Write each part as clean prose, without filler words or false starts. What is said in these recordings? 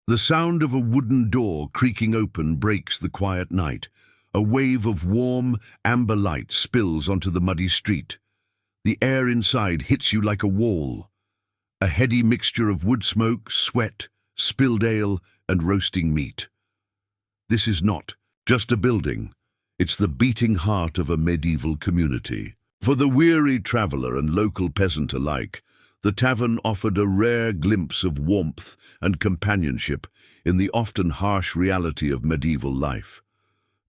The sound of a wooden door creaking open breaks the quiet night. A wave of warm, amber light spills onto the muddy street. The air inside hits you like a wall. A heady mixture of wood smoke, sweat, spilled ale, and roasting meat. This is not just a building. It's the beating heart of a medieval community. For the weary traveller and local peasant alike, the tavern offered a rare glimpse of warmth and companionship in the often harsh reality of medieval life.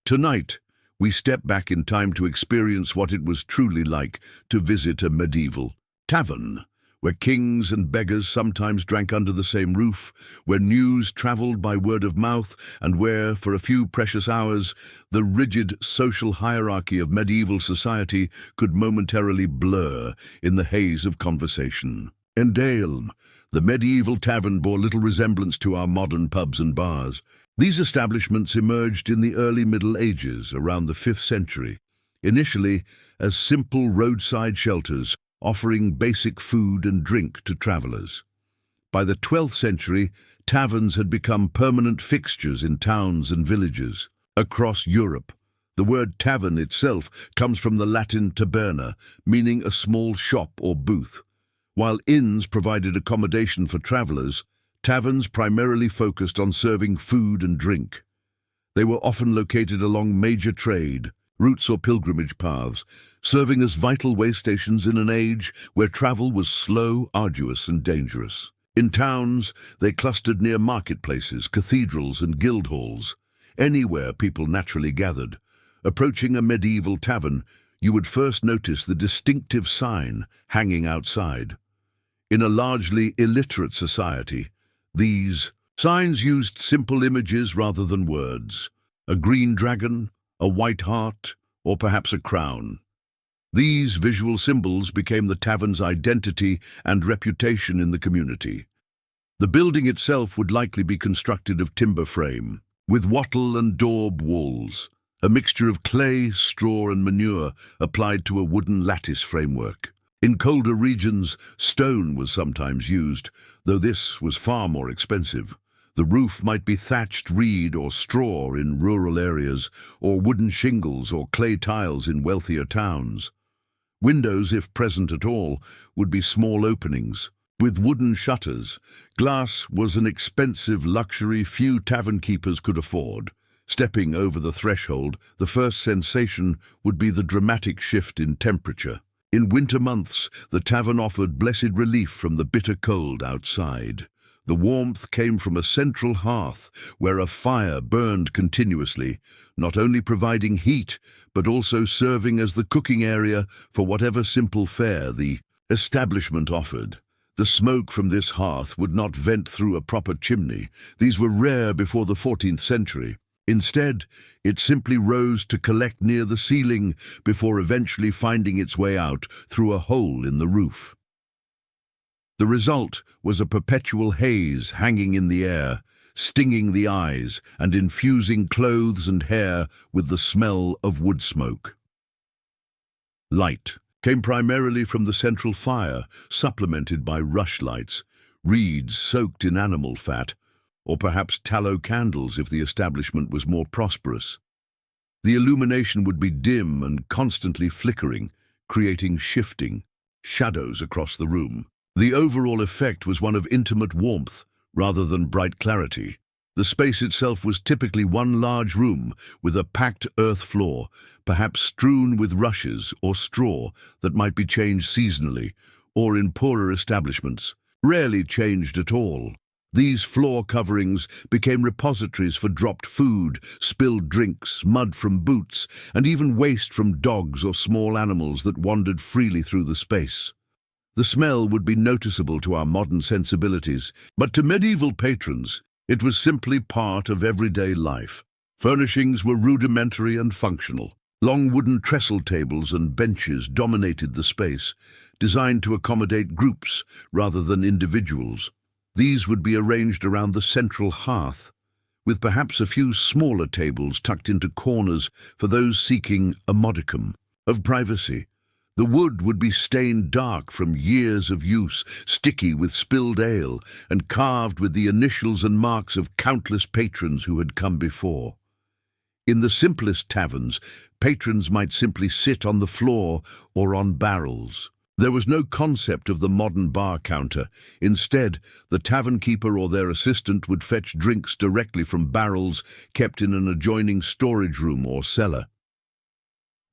Tonight, we step back in time to experience what it was truly like to visit a medieval tavern, where kings and beggars sometimes drank under the same roof, where news travelled by word of mouth, and where, for a few precious hours, the rigid social hierarchy of medieval society could momentarily blur in the haze of conversation. In Dale, the medieval tavern bore little resemblance to our modern pubs and bars. These establishments emerged in the early Middle Ages, around the 5th century, initially as simple roadside shelters, offering basic food and drink to travellers. By the 12th century, taverns had become permanent fixtures in towns and villages. Across Europe, the word tavern itself comes from the Latin taberna, meaning a small shop or booth. While inns provided accommodation for travellers, taverns primarily focused on serving food and drink. They were often located along major trade routes or pilgrimage paths, serving as vital way stations in an age where travel was slow, arduous, and dangerous. In towns, they clustered near marketplaces, cathedrals, and guild halls, anywhere people naturally gathered. Approaching a medieval tavern, you would first notice the distinctive sign hanging outside. In a largely illiterate society, these signs used simple images rather than words: a green dragon, a white hart, or perhaps a crown. These visual symbols became the tavern's identity and reputation in the community. The building itself would likely be constructed of timber frame, with wattle and daub walls, a mixture of clay, straw, and manure applied to a wooden lattice framework. In colder regions, stone was sometimes used, though this was far more expensive. The roof might be thatched reed or straw in rural areas, or wooden shingles or clay tiles in wealthier towns. Windows, if present at all, would be small openings, with wooden shutters. Glass was an expensive luxury few tavern keepers could afford. Stepping over the threshold, the first sensation would be the dramatic shift in temperature. In winter months, the tavern offered blessed relief from the bitter cold outside. The warmth came from a central hearth where a fire burned continuously, not only providing heat, but also serving as the cooking area for whatever simple fare the establishment offered. The smoke from this hearth would not vent through a proper chimney. These were rare before the 14th century. Instead, it simply rose to collect near the ceiling before eventually finding its way out through a hole in the roof. The result was a perpetual haze hanging in the air, stinging the eyes and infusing clothes and hair with the smell of wood smoke. Light came primarily from the central fire, supplemented by rushlights, reeds soaked in animal fat, or perhaps tallow candles if the establishment was more prosperous. The illumination would be dim and constantly flickering, creating shifting shadows across the room. The overall effect was one of intimate warmth rather than bright clarity. The space itself was typically one large room with a packed earth floor, perhaps strewn with rushes or straw that might be changed seasonally, or in poorer establishments, rarely changed at all. These floor coverings became repositories for dropped food, spilled drinks, mud from boots, and even waste from dogs or small animals that wandered freely through the space. The smell would be noticeable to our modern sensibilities, but to medieval patrons, it was simply part of everyday life. Furnishings were rudimentary and functional. Long wooden trestle tables and benches dominated the space, designed to accommodate groups rather than individuals. These would be arranged around the central hearth, with perhaps a few smaller tables tucked into corners for those seeking a modicum of privacy. The wood would be stained dark from years of use, sticky with spilled ale, and carved with the initials and marks of countless patrons who had come before. In the simplest taverns, patrons might simply sit on the floor or on barrels. There was no concept of the modern bar counter. Instead, the tavern keeper or their assistant would fetch drinks directly from barrels kept in an adjoining storage room or cellar.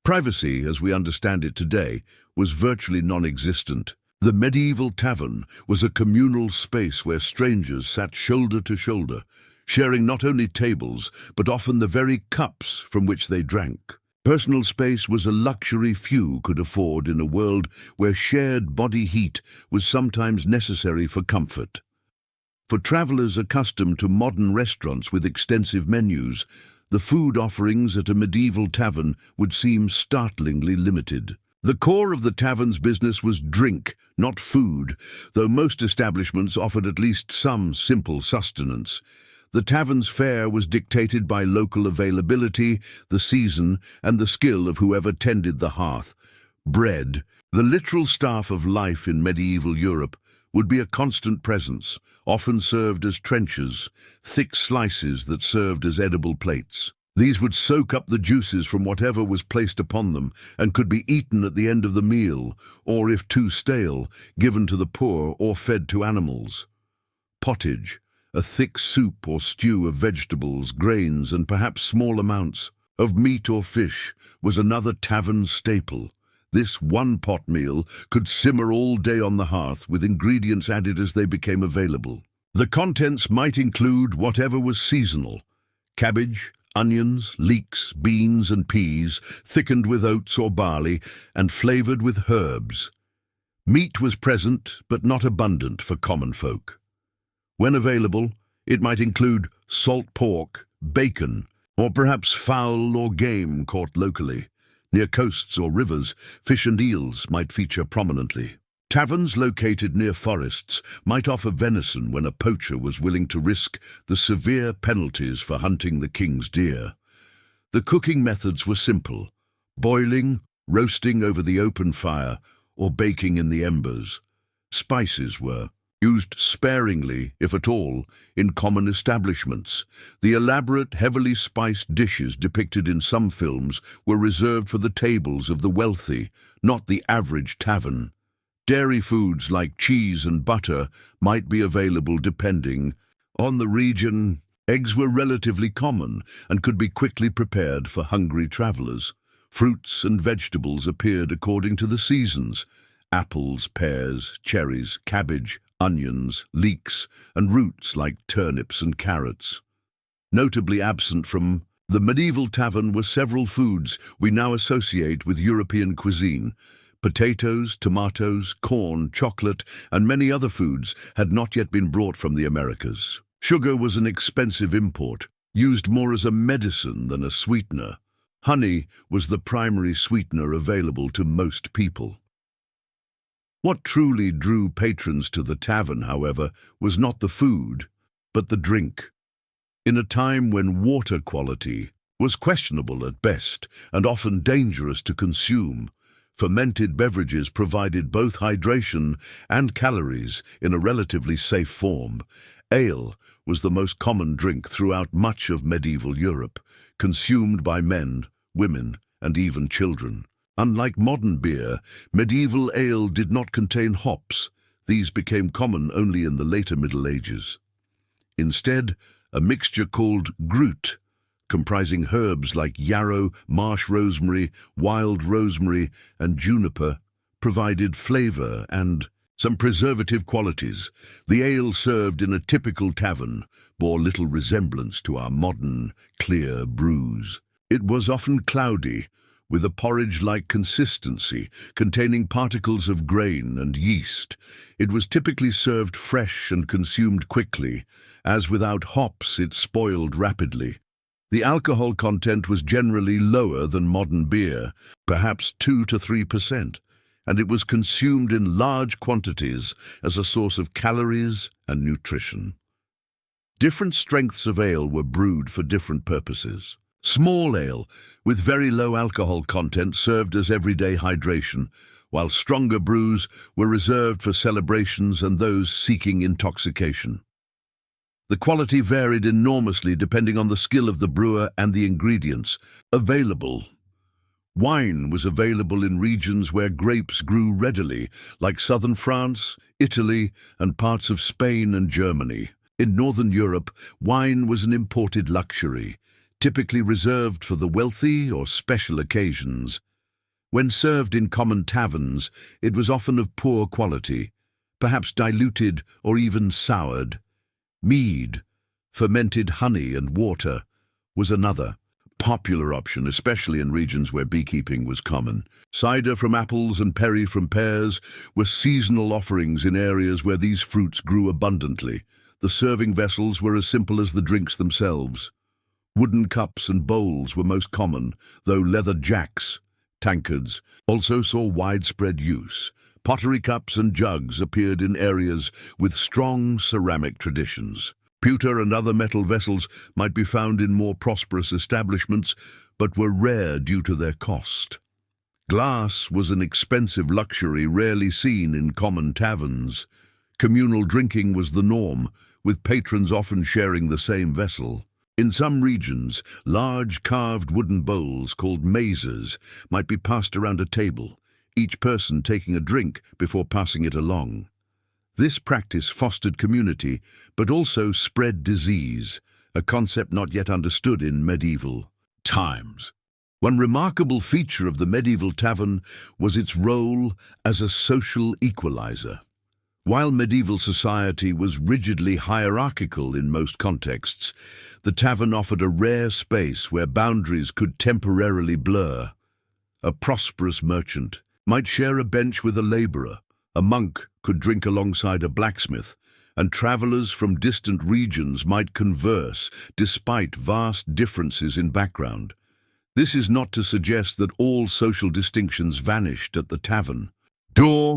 Privacy, as we understand it today, was virtually non-existent. The medieval tavern was a communal space where strangers sat shoulder to shoulder, sharing not only tables, but often the very cups from which they drank. Personal space was a luxury few could afford in a world where shared body heat was sometimes necessary for comfort. For travelers accustomed to modern restaurants with extensive menus, the food offerings at a medieval tavern would seem startlingly limited. The core of the tavern's business was drink, not food, though most establishments offered at least some simple sustenance. The tavern's fare was dictated by local availability, the season, and the skill of whoever tended the hearth. Bread, the literal staff of life in medieval Europe, would be a constant presence, often served as trenchers, thick slices that served as edible plates. These would soak up the juices from whatever was placed upon them and could be eaten at the end of the meal, or if too stale, given to the poor or fed to animals. Pottage, a thick soup or stew of vegetables, grains, and perhaps small amounts of meat or fish, was another tavern staple. This one-pot meal could simmer all day on the hearth, with ingredients added as they became available. The contents might include whatever was seasonal: cabbage, onions, leeks, beans, and peas, thickened with oats or barley, and flavored with herbs. Meat was present, but not abundant for common folk. When available, it might include salt pork, bacon, or perhaps fowl or game caught locally. Near coasts or rivers, fish and eels might feature prominently. Taverns located near forests might offer venison when a poacher was willing to risk the severe penalties for hunting the king's deer. The cooking methods were simple: boiling, roasting over the open fire, or baking in the embers. Spices were used sparingly, if at all, in common establishments. The elaborate, heavily spiced dishes depicted in some films were reserved for the tables of the wealthy, not the average tavern. Dairy foods like cheese and butter might be available depending on the region. Eggs were relatively common and could be quickly prepared for hungry travelers. Fruits and vegetables appeared according to the seasons: apples, pears, cherries, cabbage, onions, leeks, and roots like turnips and carrots. Notably absent from the medieval tavern were several foods we now associate with European cuisine. Potatoes, tomatoes, corn, chocolate, and many other foods had not yet been brought from the Americas. Sugar was an expensive import, used more as a medicine than a sweetener. Honey was the primary sweetener available to most people. What truly drew patrons to the tavern, however, was not the food, but the drink. In a time when water quality was questionable at best and often dangerous to consume, fermented beverages provided both hydration and calories in a relatively safe form. Ale was the most common drink throughout much of medieval Europe, consumed by men, women, and even children. Unlike modern beer, medieval ale did not contain hops. These became common only in the later Middle Ages. Instead, a mixture called gruit, comprising herbs like yarrow, marsh rosemary, wild rosemary, and juniper, provided flavor and some preservative qualities. The ale served in a typical tavern bore little resemblance to our modern, clear brews. It was often cloudy, with a porridge-like consistency, containing particles of grain and yeast. It was typically served fresh and consumed quickly, as without hops it spoiled rapidly. The alcohol content was generally lower than modern beer, perhaps 2 to 3%, and it was consumed in large quantities as a source of calories and nutrition. Different strengths of ale were brewed for different purposes. Small ale, with very low alcohol content, served as everyday hydration, while stronger brews were reserved for celebrations and those seeking intoxication. The quality varied enormously depending on the skill of the brewer and the ingredients available. Wine was available in regions where grapes grew readily, like southern France, Italy, and parts of Spain and Germany. In Northern Europe, wine was an imported luxury, typically reserved for the wealthy or special occasions. When served in common taverns, it was often of poor quality, perhaps diluted or even soured. Mead, fermented honey and water, was another popular option, especially in regions where beekeeping was common. Cider from apples and perry from pears were seasonal offerings in areas where these fruits grew abundantly. The serving vessels were as simple as the drinks themselves. Wooden cups and bowls were most common, though leather jacks, tankards, also saw widespread use. Pottery cups and jugs appeared in areas with strong ceramic traditions. Pewter and other metal vessels might be found in more prosperous establishments, but were rare due to their cost. Glass was an expensive luxury rarely seen in common taverns. Communal drinking was the norm, with patrons often sharing the same vessel. In some regions, large carved wooden bowls called mazers might be passed around a table, each person taking a drink before passing it along. This practice fostered community, but also spread disease, a concept not yet understood in medieval times. One remarkable feature of the medieval tavern was its role as a social equalizer. While medieval society was rigidly hierarchical in most contexts, the tavern offered a rare space where boundaries could temporarily blur. A prosperous merchant might share a bench with a laborer, a monk could drink alongside a blacksmith, and travelers from distant regions might converse despite vast differences in background. This is not to suggest that all social distinctions vanished at the tavern.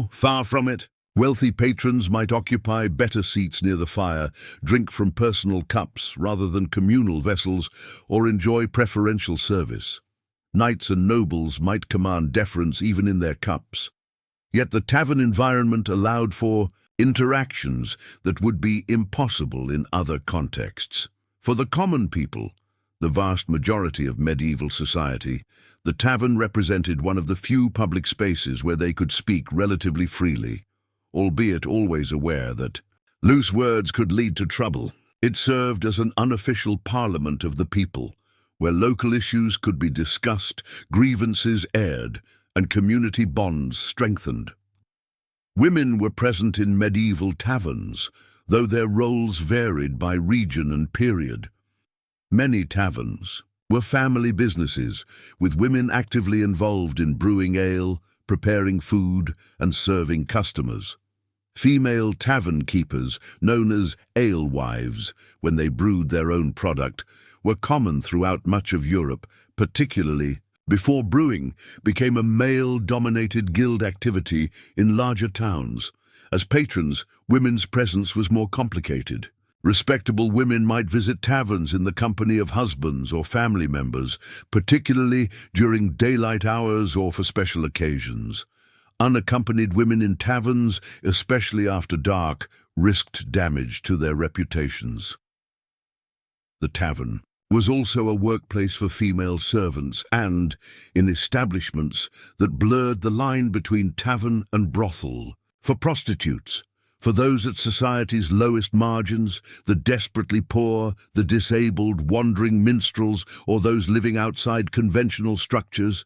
Far from it. Wealthy patrons might occupy better seats near the fire, drink from personal cups rather than communal vessels, or enjoy preferential service. Knights and nobles might command deference even in their cups. Yet the tavern environment allowed for interactions that would be impossible in other contexts. For the common people, the vast majority of medieval society, the tavern represented one of the few public spaces where they could speak relatively freely, albeit always aware that loose words could lead to trouble. It served as an unofficial parliament of the people, where local issues could be discussed, grievances aired, and community bonds strengthened. Women were present in medieval taverns, though their roles varied by region and period. Many taverns were family businesses, with women actively involved in brewing ale, preparing food, and serving customers. Female tavern keepers, known as alewives, when they brewed their own product, were common throughout much of Europe, particularly before brewing became a male-dominated guild activity in larger towns. As patrons, women's presence was more complicated. Respectable women might visit taverns in the company of husbands or family members, particularly during daylight hours or for special occasions. Unaccompanied women in taverns, especially after dark, risked damage to their reputations. The tavern was also a workplace for female servants and, in establishments that blurred the line between tavern and brothel, for prostitutes, for those at society's lowest margins, the desperately poor, the disabled, wandering minstrels, or those living outside conventional structures.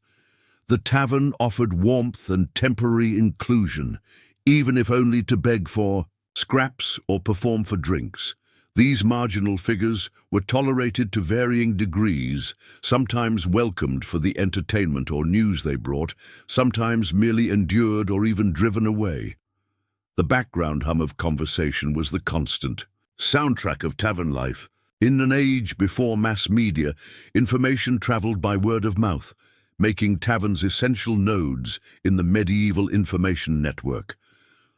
The tavern offered warmth and temporary inclusion, even if only to beg for scraps or perform for drinks. These marginal figures were tolerated to varying degrees, sometimes welcomed for the entertainment or news they brought, sometimes merely endured or even driven away. The background hum of conversation was the constant soundtrack of tavern life. In an age before mass media, information traveled by word of mouth, making taverns essential nodes in the medieval information network.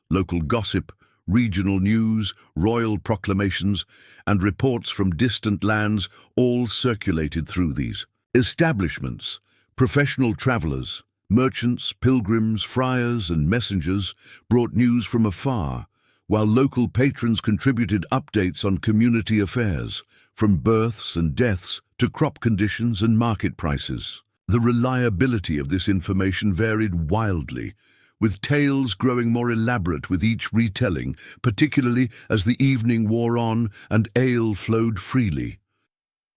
Local gossip, regional news, royal proclamations, and reports from distant lands all circulated through these establishments. Professional travelers, merchants, pilgrims, friars, and messengers brought news from afar, while local patrons contributed updates on community affairs, from births and deaths to crop conditions and market prices. The reliability of this information varied wildly, with tales growing more elaborate with each retelling, particularly as the evening wore on and ale flowed freely.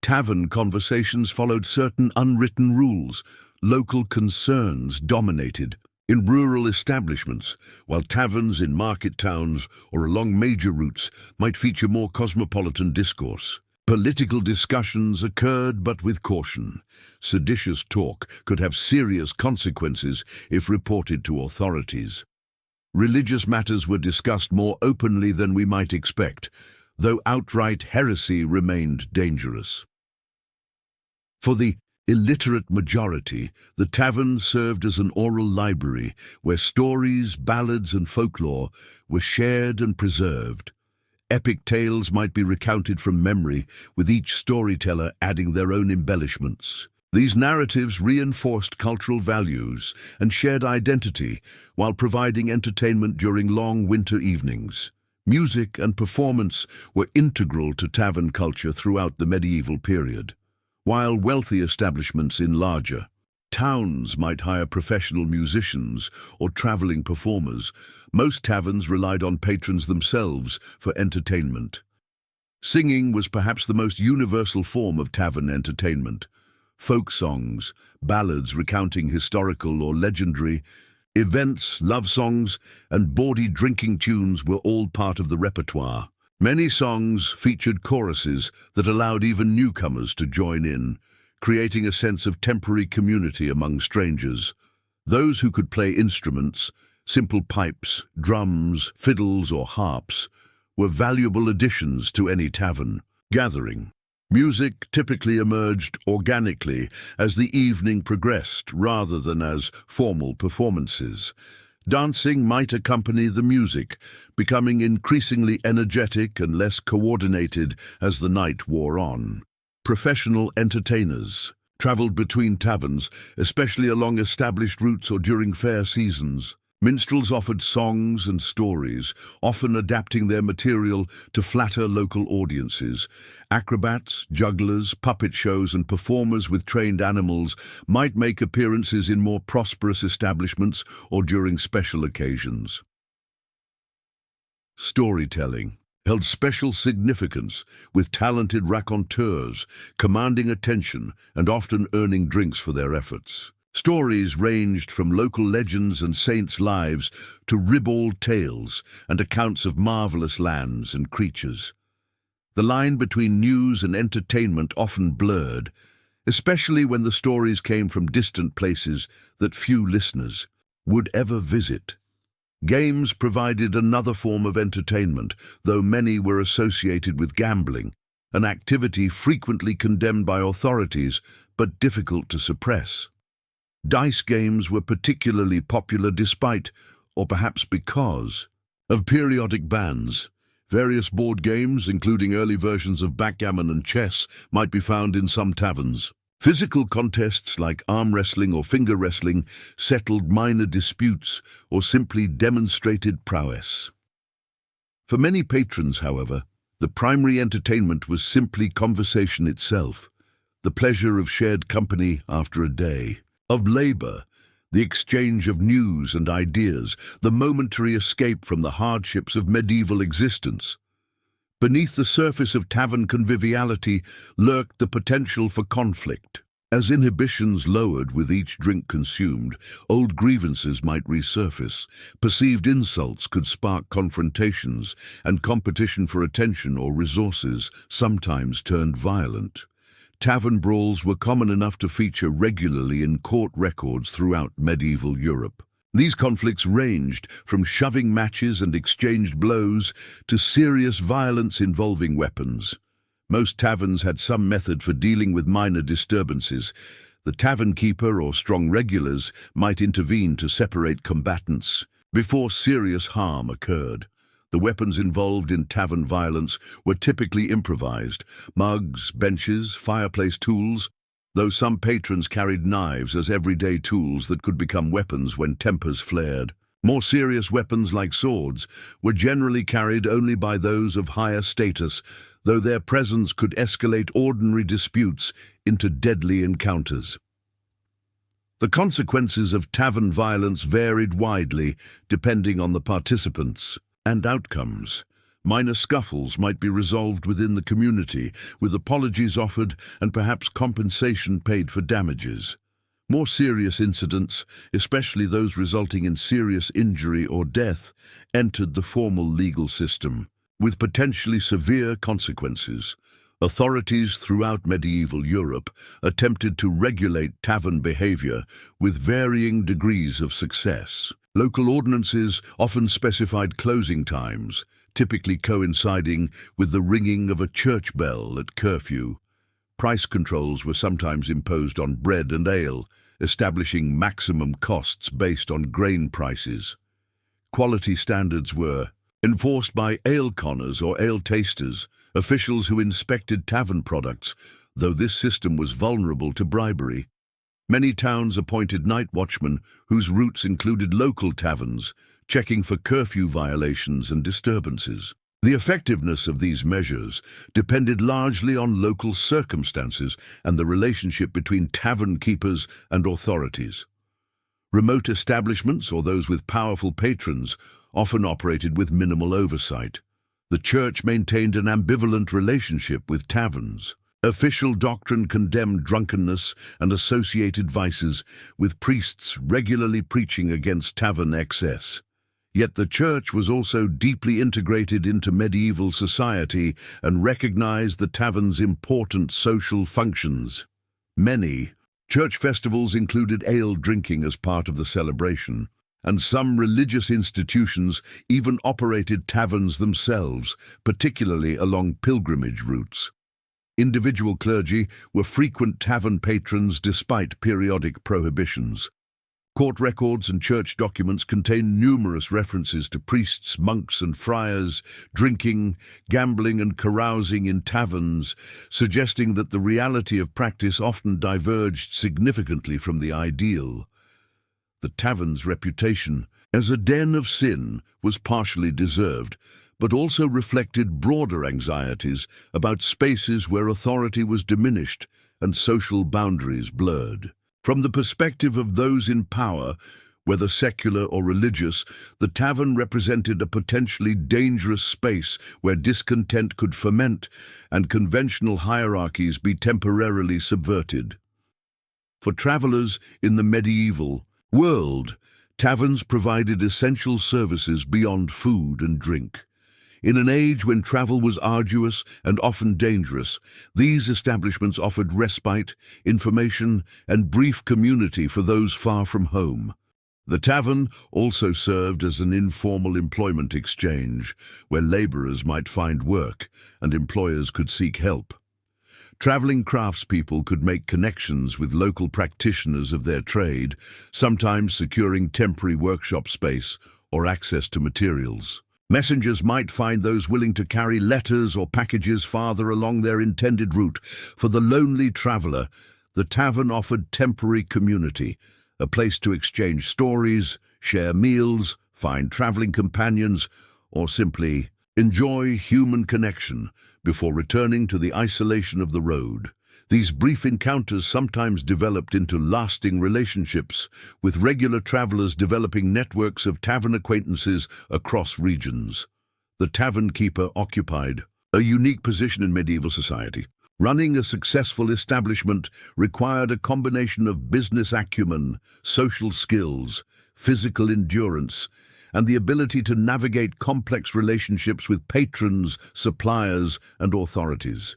Tavern conversations followed certain unwritten rules. Local concerns dominated. In rural establishments, while taverns in market towns or along major routes might feature more cosmopolitan discourse. Political discussions occurred, but with caution. Seditious talk could have serious consequences if reported to authorities. Religious matters were discussed more openly than we might expect, though outright heresy remained dangerous. For the illiterate majority, the tavern served as an oral library where stories, ballads, and folklore were shared and preserved. Epic tales might be recounted from memory, with each storyteller adding their own embellishments. These narratives reinforced cultural values and shared identity while providing entertainment during long winter evenings. Music and performance were integral to tavern culture throughout the medieval period. While wealthy establishments in larger towns might hire professional musicians or traveling performers, most taverns relied on patrons themselves for entertainment. Singing was perhaps the most universal form of tavern entertainment. Folk songs, ballads recounting historical or legendary events, love songs, and bawdy drinking tunes were all part of the repertoire. Many songs featured choruses that allowed even newcomers to join in, creating a sense of temporary community among strangers. Those who could play instruments, simple pipes, drums, fiddles, or harps, were valuable additions to any tavern gathering. Music typically emerged organically as the evening progressed rather than as formal performances. Dancing might accompany the music, becoming increasingly energetic and less coordinated as the night wore on. Professional entertainers traveled between taverns, especially along established routes or during fair seasons. Minstrels offered songs and stories, often adapting their material to flatter local audiences. Acrobats, jugglers, puppet shows, and performers with trained animals might make appearances in more prosperous establishments or during special occasions. Storytelling held special significance, with talented raconteurs commanding attention and often earning drinks for their efforts. Stories ranged from local legends and saints' lives to ribald tales and accounts of marvelous lands and creatures. The line between news and entertainment often blurred, especially when the stories came from distant places that few listeners would ever visit. Games provided another form of entertainment, though many were associated with gambling, an activity frequently condemned by authorities but difficult to suppress. Dice games were particularly popular despite, or perhaps because, of periodic bans. Various board games, including early versions of backgammon and chess, might be found in some taverns. Physical contests like arm wrestling or finger wrestling settled minor disputes or simply demonstrated prowess. For many patrons, however, the primary entertainment was simply conversation itself, the pleasure of shared company after a day of labor, the exchange of news and ideas, the momentary escape from the hardships of medieval existence. Beneath the surface of tavern conviviality lurked the potential for conflict. As inhibitions lowered with each drink consumed, old grievances might resurface, perceived insults could spark confrontations, and competition for attention or resources sometimes turned violent. Tavern brawls were common enough to feature regularly in court records throughout medieval Europe. These conflicts ranged from shoving matches and exchanged blows to serious violence involving weapons. Most taverns had some method for dealing with minor disturbances. The tavern keeper or strong regulars might intervene to separate combatants before serious harm occurred. The weapons involved in tavern violence were typically improvised: mugs, benches, fireplace tools, though some patrons carried knives as everyday tools that could become weapons when tempers flared. More serious weapons like swords were generally carried only by those of higher status, though their presence could escalate ordinary disputes into deadly encounters. The consequences of tavern violence varied widely depending on the participants and outcomes. Minor scuffles might be resolved within the community, with apologies offered and perhaps compensation paid for damages. More serious incidents, especially those resulting in serious injury or death, entered the formal legal system, with potentially severe consequences. Authorities throughout medieval Europe attempted to regulate tavern behavior with varying degrees of success. Local ordinances often specified closing times, typically coinciding with the ringing of a church bell at curfew. Price controls were sometimes imposed on bread and ale, establishing maximum costs based on grain prices. Quality standards were enforced by ale conners or ale tasters, officials who inspected tavern products, though this system was vulnerable to bribery. Many towns appointed night watchmen whose routes included local taverns, checking for curfew violations and disturbances. The effectiveness of these measures depended largely on local circumstances and the relationship between tavern keepers and authorities. Remote establishments, or those with powerful patrons, often operated with minimal oversight. The church maintained an ambivalent relationship with taverns. Official doctrine condemned drunkenness and associated vices, with priests regularly preaching against tavern excess. Yet the church was also deeply integrated into medieval society and recognized the tavern's important social functions. Many church festivals included ale drinking as part of the celebration, and some religious institutions even operated taverns themselves, particularly along pilgrimage routes. Individual clergy were frequent tavern patrons despite periodic prohibitions. Court records and church documents contain numerous references to priests, monks, and friars drinking, gambling, and carousing in taverns, suggesting that the reality of practice often diverged significantly from the ideal. The tavern's reputation as a den of sin was partially deserved, but also reflected broader anxieties about spaces where authority was diminished and social boundaries blurred. From the perspective of those in power, whether secular or religious, the tavern represented a potentially dangerous space where discontent could ferment and conventional hierarchies be temporarily subverted. For travelers in the medieval world, taverns provided essential services beyond food and drink. In an age when travel was arduous and often dangerous, these establishments offered respite, information, and brief community for those far from home. The tavern also served as an informal employment exchange, where laborers might find work and employers could seek help. Traveling craftspeople could make connections with local practitioners of their trade, sometimes securing temporary workshop space or access to materials. Messengers might find those willing to carry letters or packages farther along their intended route. For the lonely traveler, the tavern offered temporary community, a place to exchange stories, share meals, find traveling companions, or simply enjoy human connection before returning to the isolation of the road. These brief encounters sometimes developed into lasting relationships, with regular travelers developing networks of tavern acquaintances across regions. The tavern keeper occupied a unique position in medieval society. Running a successful establishment required a combination of business acumen, social skills, physical endurance, and the ability to navigate complex relationships with patrons, suppliers, and authorities.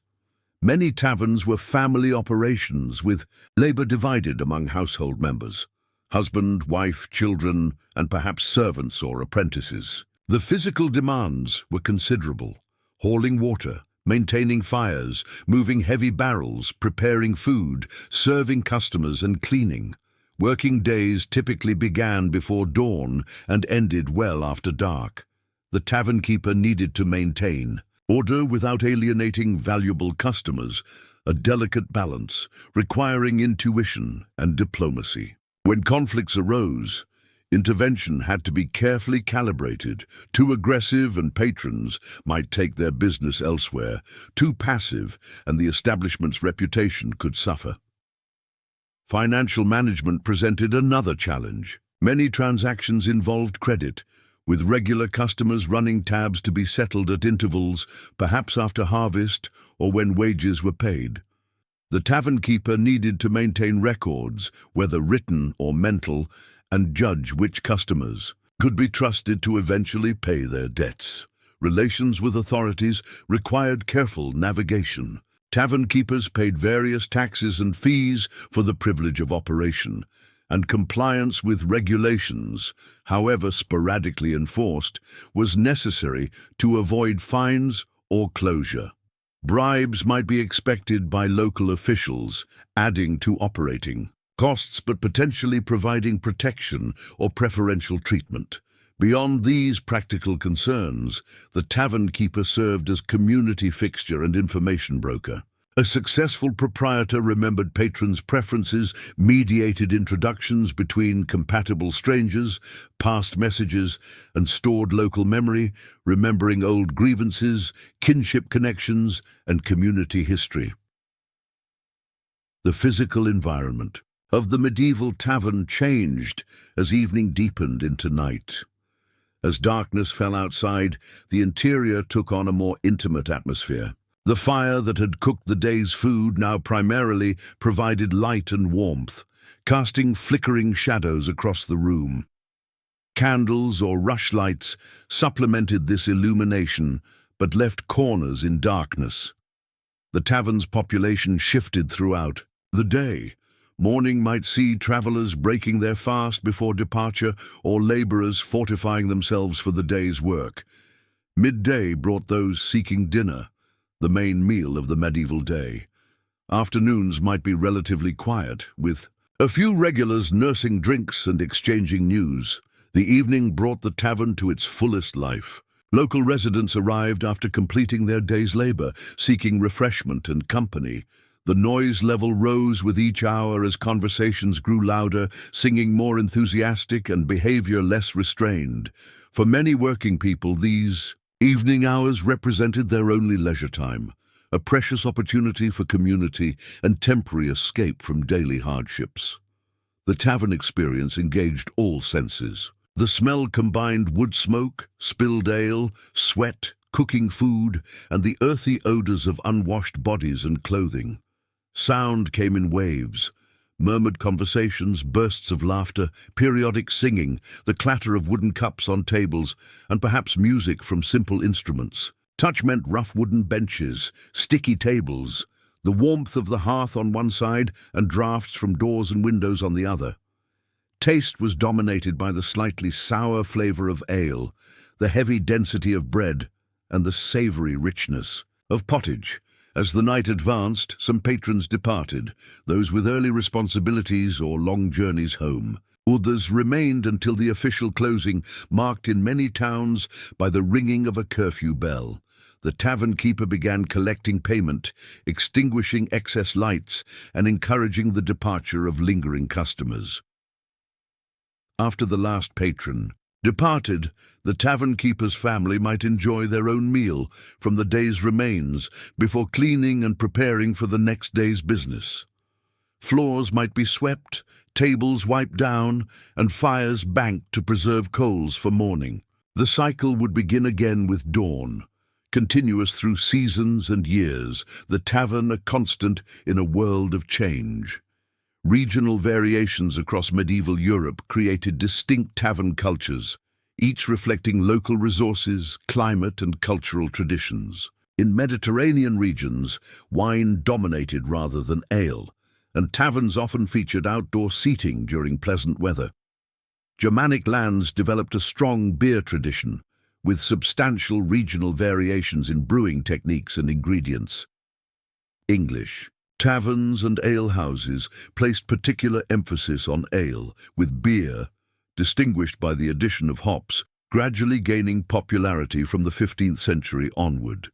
Many taverns were family operations, with labor divided among household members: husband, wife, children, and perhaps servants or apprentices. The physical demands were considerable: hauling water, maintaining fires, moving heavy barrels, preparing food, serving customers, and cleaning. Working days typically began before dawn and ended well after dark. the tavern keeper needed to maintain order without alienating valuable customers, a delicate balance requiring intuition and diplomacy. When conflicts arose, intervention had to be carefully calibrated. Too aggressive and patrons might take their business elsewhere. Too passive and the establishment's reputation could suffer. Financial management presented another challenge. Many transactions involved credit, with regular customers running tabs to be settled at intervals, perhaps after harvest or when wages were paid. The tavern keeper needed to maintain records, whether written or mental, and judge which customers could be trusted to eventually pay their debts. Relations with authorities required careful navigation. Tavern keepers paid various taxes and fees for the privilege of operation, and compliance with regulations, however sporadically enforced, was necessary to avoid fines or closure. Bribes might be expected by local officials, adding to operating costs but potentially providing protection or preferential treatment. Beyond these practical concerns, the tavern keeper served as community fixture and information broker. A successful proprietor remembered patrons' preferences, mediated introductions between compatible strangers, passed messages, and stored local memory, remembering old grievances, kinship connections, and community history. The physical environment of the medieval tavern changed as evening deepened into night. As darkness fell outside, the interior took on a more intimate atmosphere. The fire that had cooked the day's food now primarily provided light and warmth, casting flickering shadows across the room. Candles or rushlights supplemented this illumination, but left corners in darkness. The tavern's population shifted throughout the day. Morning might see travelers breaking their fast before departure or laborers fortifying themselves for the day's work. Midday brought those seeking dinner, the main meal of the medieval day. Afternoons might be relatively quiet, with a few regulars nursing drinks and exchanging news. The evening brought the tavern to its fullest life. Local residents arrived after completing their day's labor, seeking refreshment and company. The noise level rose with each hour as conversations grew louder, singing more enthusiastic and behavior less restrained. For many working people, these evening hours represented their only leisure time, a precious opportunity for community and temporary escape from daily hardships. The tavern experience engaged all senses. The smell combined wood smoke, spilled ale, sweat, cooking food, and the earthy odors of unwashed bodies and clothing. Sound came in waves. Murmured conversations, bursts of laughter, periodic singing, the clatter of wooden cups on tables, and perhaps music from simple instruments. Touch meant rough wooden benches, sticky tables, the warmth of the hearth on one side and draughts from doors and windows on the other. Taste was dominated by the slightly sour flavor of ale, the heavy density of bread, and the savory richness of pottage. As the night advanced, some patrons departed, those with early responsibilities or long journeys home. Others remained until the official closing, marked in many towns by the ringing of a curfew bell. The tavern keeper began collecting payment, extinguishing excess lights, and encouraging the departure of lingering customers. After the last patron departed, the tavern keeper's family might enjoy their own meal from the day's remains before cleaning and preparing for the next day's business. Floors might be swept, tables wiped down, and fires banked to preserve coals for morning. The cycle would begin again with dawn, continuous through seasons and years, the tavern a constant in a world of change. Regional variations across medieval Europe created distinct tavern cultures, each reflecting local resources, climate, and cultural traditions. In Mediterranean regions, wine dominated rather than ale, and taverns often featured outdoor seating during pleasant weather. Germanic lands developed a strong beer tradition, with substantial regional variations in brewing techniques and ingredients. English taverns and alehouses placed particular emphasis on ale, with beer, distinguished by the addition of hops, gradually gaining popularity from the 15th century onward.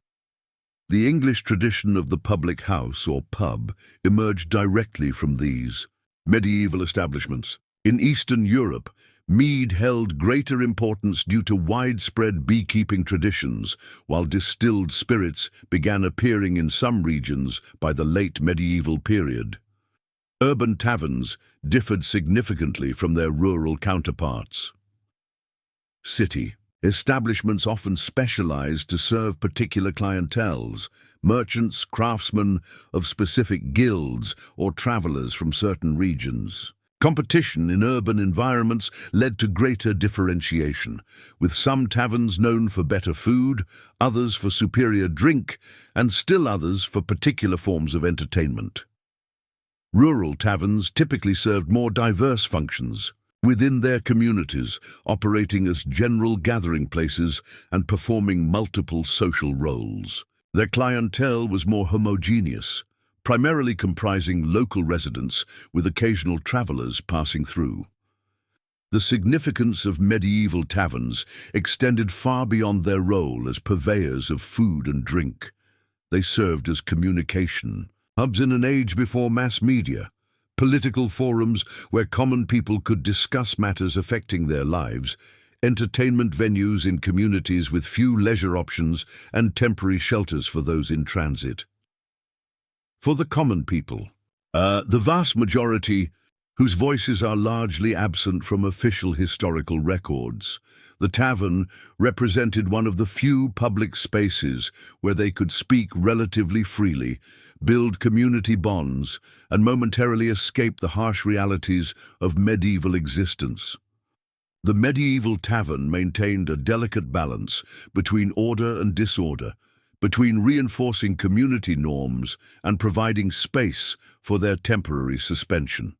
The English tradition of the public house or pub emerged directly from these medieval establishments. In Eastern Europe, mead held greater importance due to widespread beekeeping traditions, while distilled spirits began appearing in some regions by the late medieval period. Urban taverns differed significantly from their rural counterparts. City establishments often specialized to serve particular clienteles, merchants, craftsmen of specific guilds, or travelers from certain regions. Competition in urban environments led to greater differentiation, with some taverns known for better food, others for superior drink, and still others for particular forms of entertainment. Rural taverns typically served more diverse functions within their communities, operating as general gathering places and performing multiple social roles. Their clientele was more homogeneous, primarily comprising local residents with occasional travelers passing through. The significance of medieval taverns extended far beyond their role as purveyors of food and drink. They served as communication hubs in an age before mass media, political forums where common people could discuss matters affecting their lives, entertainment venues in communities with few leisure options, and temporary shelters for those in transit. For the common people, the vast majority whose voices are largely absent from official historical records, the tavern represented one of the few public spaces where they could speak relatively freely, build community bonds, and momentarily escape the harsh realities of medieval existence. The medieval tavern maintained a delicate balance between order and disorder, between reinforcing community norms and providing space for their temporary suspension.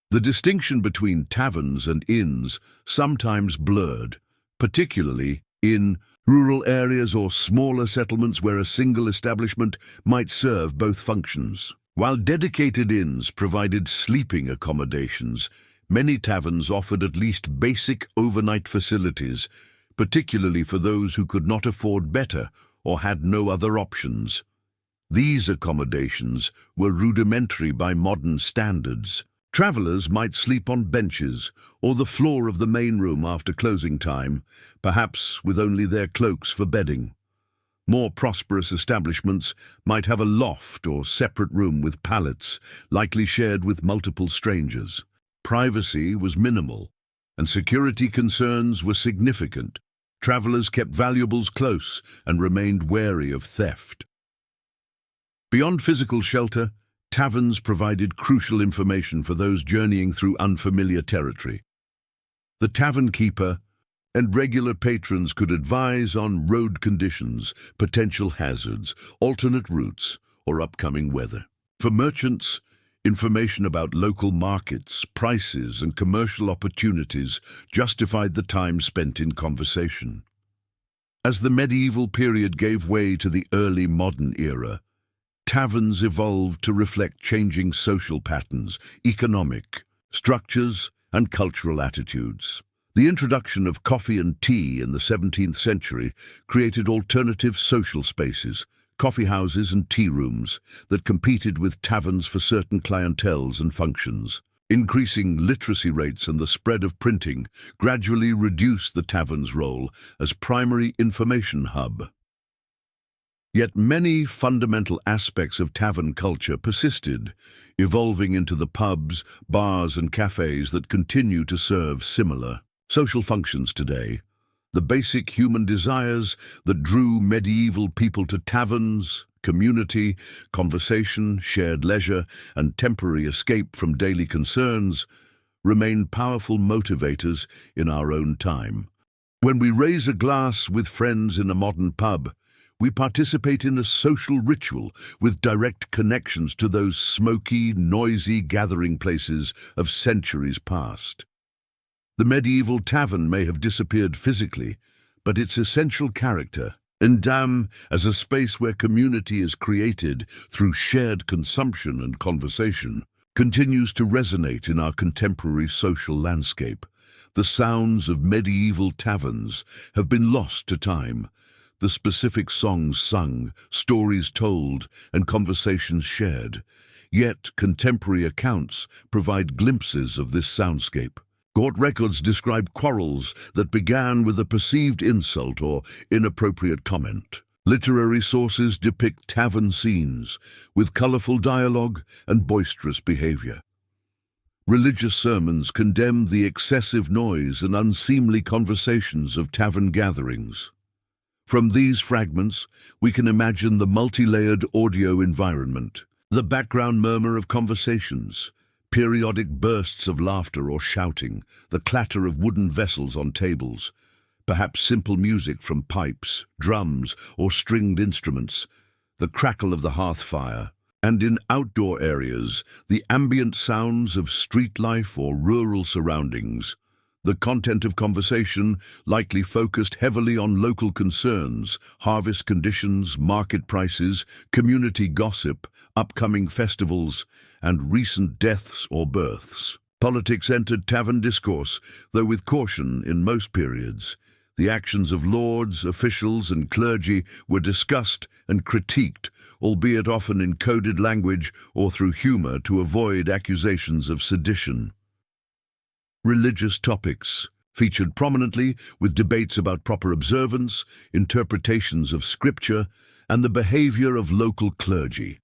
The distinction between taverns and inns sometimes blurred, particularly in rural areas or smaller settlements where a single establishment might serve both functions. While dedicated inns provided sleeping accommodations, many taverns offered at least basic overnight facilities, particularly for those who could not afford better or had no other options. These accommodations were rudimentary by modern standards. Travelers might sleep on benches or the floor of the main room after closing time, perhaps with only their cloaks for bedding. More prosperous establishments might have a loft or separate room with pallets, likely shared with multiple strangers. Privacy was minimal, and security concerns were significant. Travelers kept valuables close and remained wary of theft. Beyond physical shelter, taverns provided crucial information for those journeying through unfamiliar territory. The tavern keeper and regular patrons could advise on road conditions, potential hazards, alternate routes, or upcoming weather. For merchants, information about local markets, prices, and commercial opportunities justified the time spent in conversation. As the medieval period gave way to the early modern era, taverns evolved to reflect changing social patterns, economic structures, and cultural attitudes. The introduction of coffee and tea in the 17th century created alternative social spaces, coffee houses and tea rooms, that competed with taverns for certain clienteles and functions. Increasing literacy rates and the spread of printing gradually reduced the tavern's role as primary information hub. Yet many fundamental aspects of tavern culture persisted, evolving into the pubs, bars, and cafes that continue to serve similar social functions today. The basic human desires that drew medieval people to taverns, community, conversation, shared leisure, and temporary escape from daily concerns, remain powerful motivators in our own time. When we raise a glass with friends in a modern pub, we participate in a social ritual with direct connections to those smoky, noisy gathering places of centuries past. The medieval tavern may have disappeared physically, but its essential character, endowed as a space where community is created through shared consumption and conversation, continues to resonate in our contemporary social landscape. The sounds of medieval taverns have been lost to time. The specific songs sung, stories told, and conversations shared. Yet contemporary accounts provide glimpses of this soundscape. Court records describe quarrels that began with a perceived insult or inappropriate comment. Literary sources depict tavern scenes with colorful dialogue and boisterous behavior. Religious sermons condemn the excessive noise and unseemly conversations of tavern gatherings. From these fragments, we can imagine the multi-layered audio environment, the background murmur of conversations, periodic bursts of laughter or shouting, the clatter of wooden vessels on tables, perhaps simple music from pipes, drums, or stringed instruments, the crackle of the hearth fire, and in outdoor areas, the ambient sounds of street life or rural surroundings. The content of conversation likely focused heavily on local concerns, harvest conditions, market prices, community gossip, upcoming festivals, and recent deaths or births. Politics entered tavern discourse, though with caution in most periods. The actions of lords, officials, and clergy were discussed and critiqued, albeit often in coded language or through humor to avoid accusations of sedition. Religious topics featured prominently with debates about proper observance, interpretations of scripture, and the behavior of local clergy.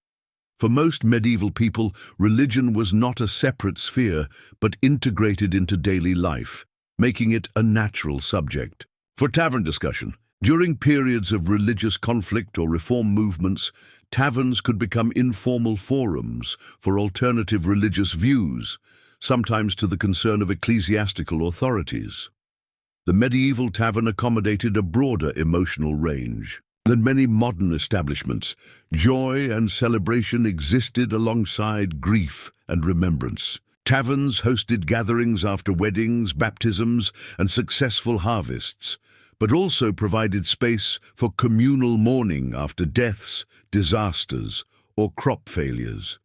For most medieval people, religion was not a separate sphere, but integrated into daily life, making it a natural subject. For tavern discussion, during periods of religious conflict or reform movements, taverns could become informal forums for alternative religious views, sometimes to the concern of ecclesiastical authorities. The medieval tavern accommodated a broader emotional range than many modern establishments. Joy and celebration existed alongside grief and remembrance. Taverns hosted gatherings after weddings, baptisms, and successful harvests, but also provided space for communal mourning after deaths, disasters, or crop failures.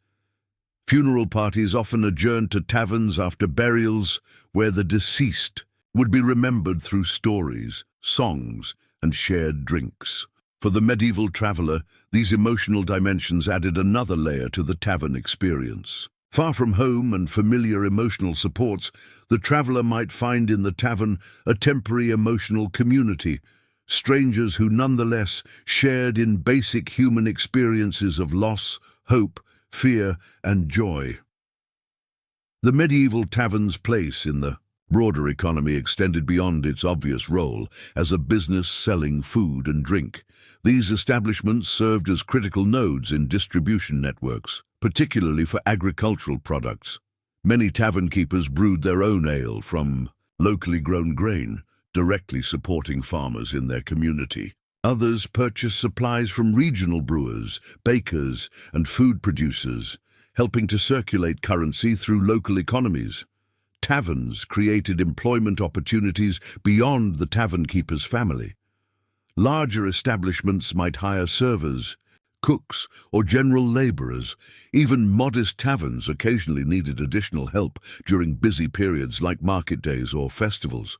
Funeral parties often adjourned to taverns after burials, where the deceased would be remembered through stories, songs, and shared drinks. For the medieval traveler, these emotional dimensions added another layer to the tavern experience. Far from home and familiar emotional supports, the traveler might find in the tavern a temporary emotional community, strangers who nonetheless shared in basic human experiences of loss, hope, fear, and joy. The medieval tavern's place in the broader economy extended beyond its obvious role as a business selling food and drink. These establishments served as critical nodes in distribution networks, particularly for agricultural products. Many tavern keepers brewed their own ale from locally grown grain, directly supporting farmers in their community. Others purchased supplies from regional brewers, bakers, and food producers, helping to circulate currency through local economies. Taverns created employment opportunities beyond the tavern keeper's family. Larger establishments might hire servers, cooks, or general laborers. Even modest taverns occasionally needed additional help during busy periods like market days or festivals.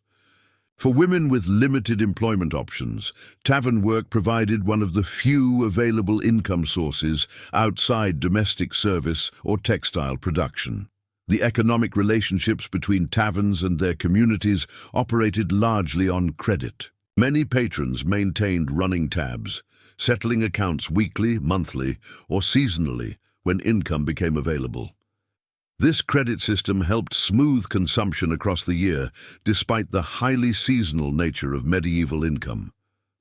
For women with limited employment options, tavern work provided one of the few available income sources outside domestic service or textile production. The economic relationships between taverns and their communities operated largely on credit. Many patrons maintained running tabs, settling accounts weekly, monthly, or seasonally when income became available. This credit system helped smooth consumption across the year, despite the highly seasonal nature of medieval income.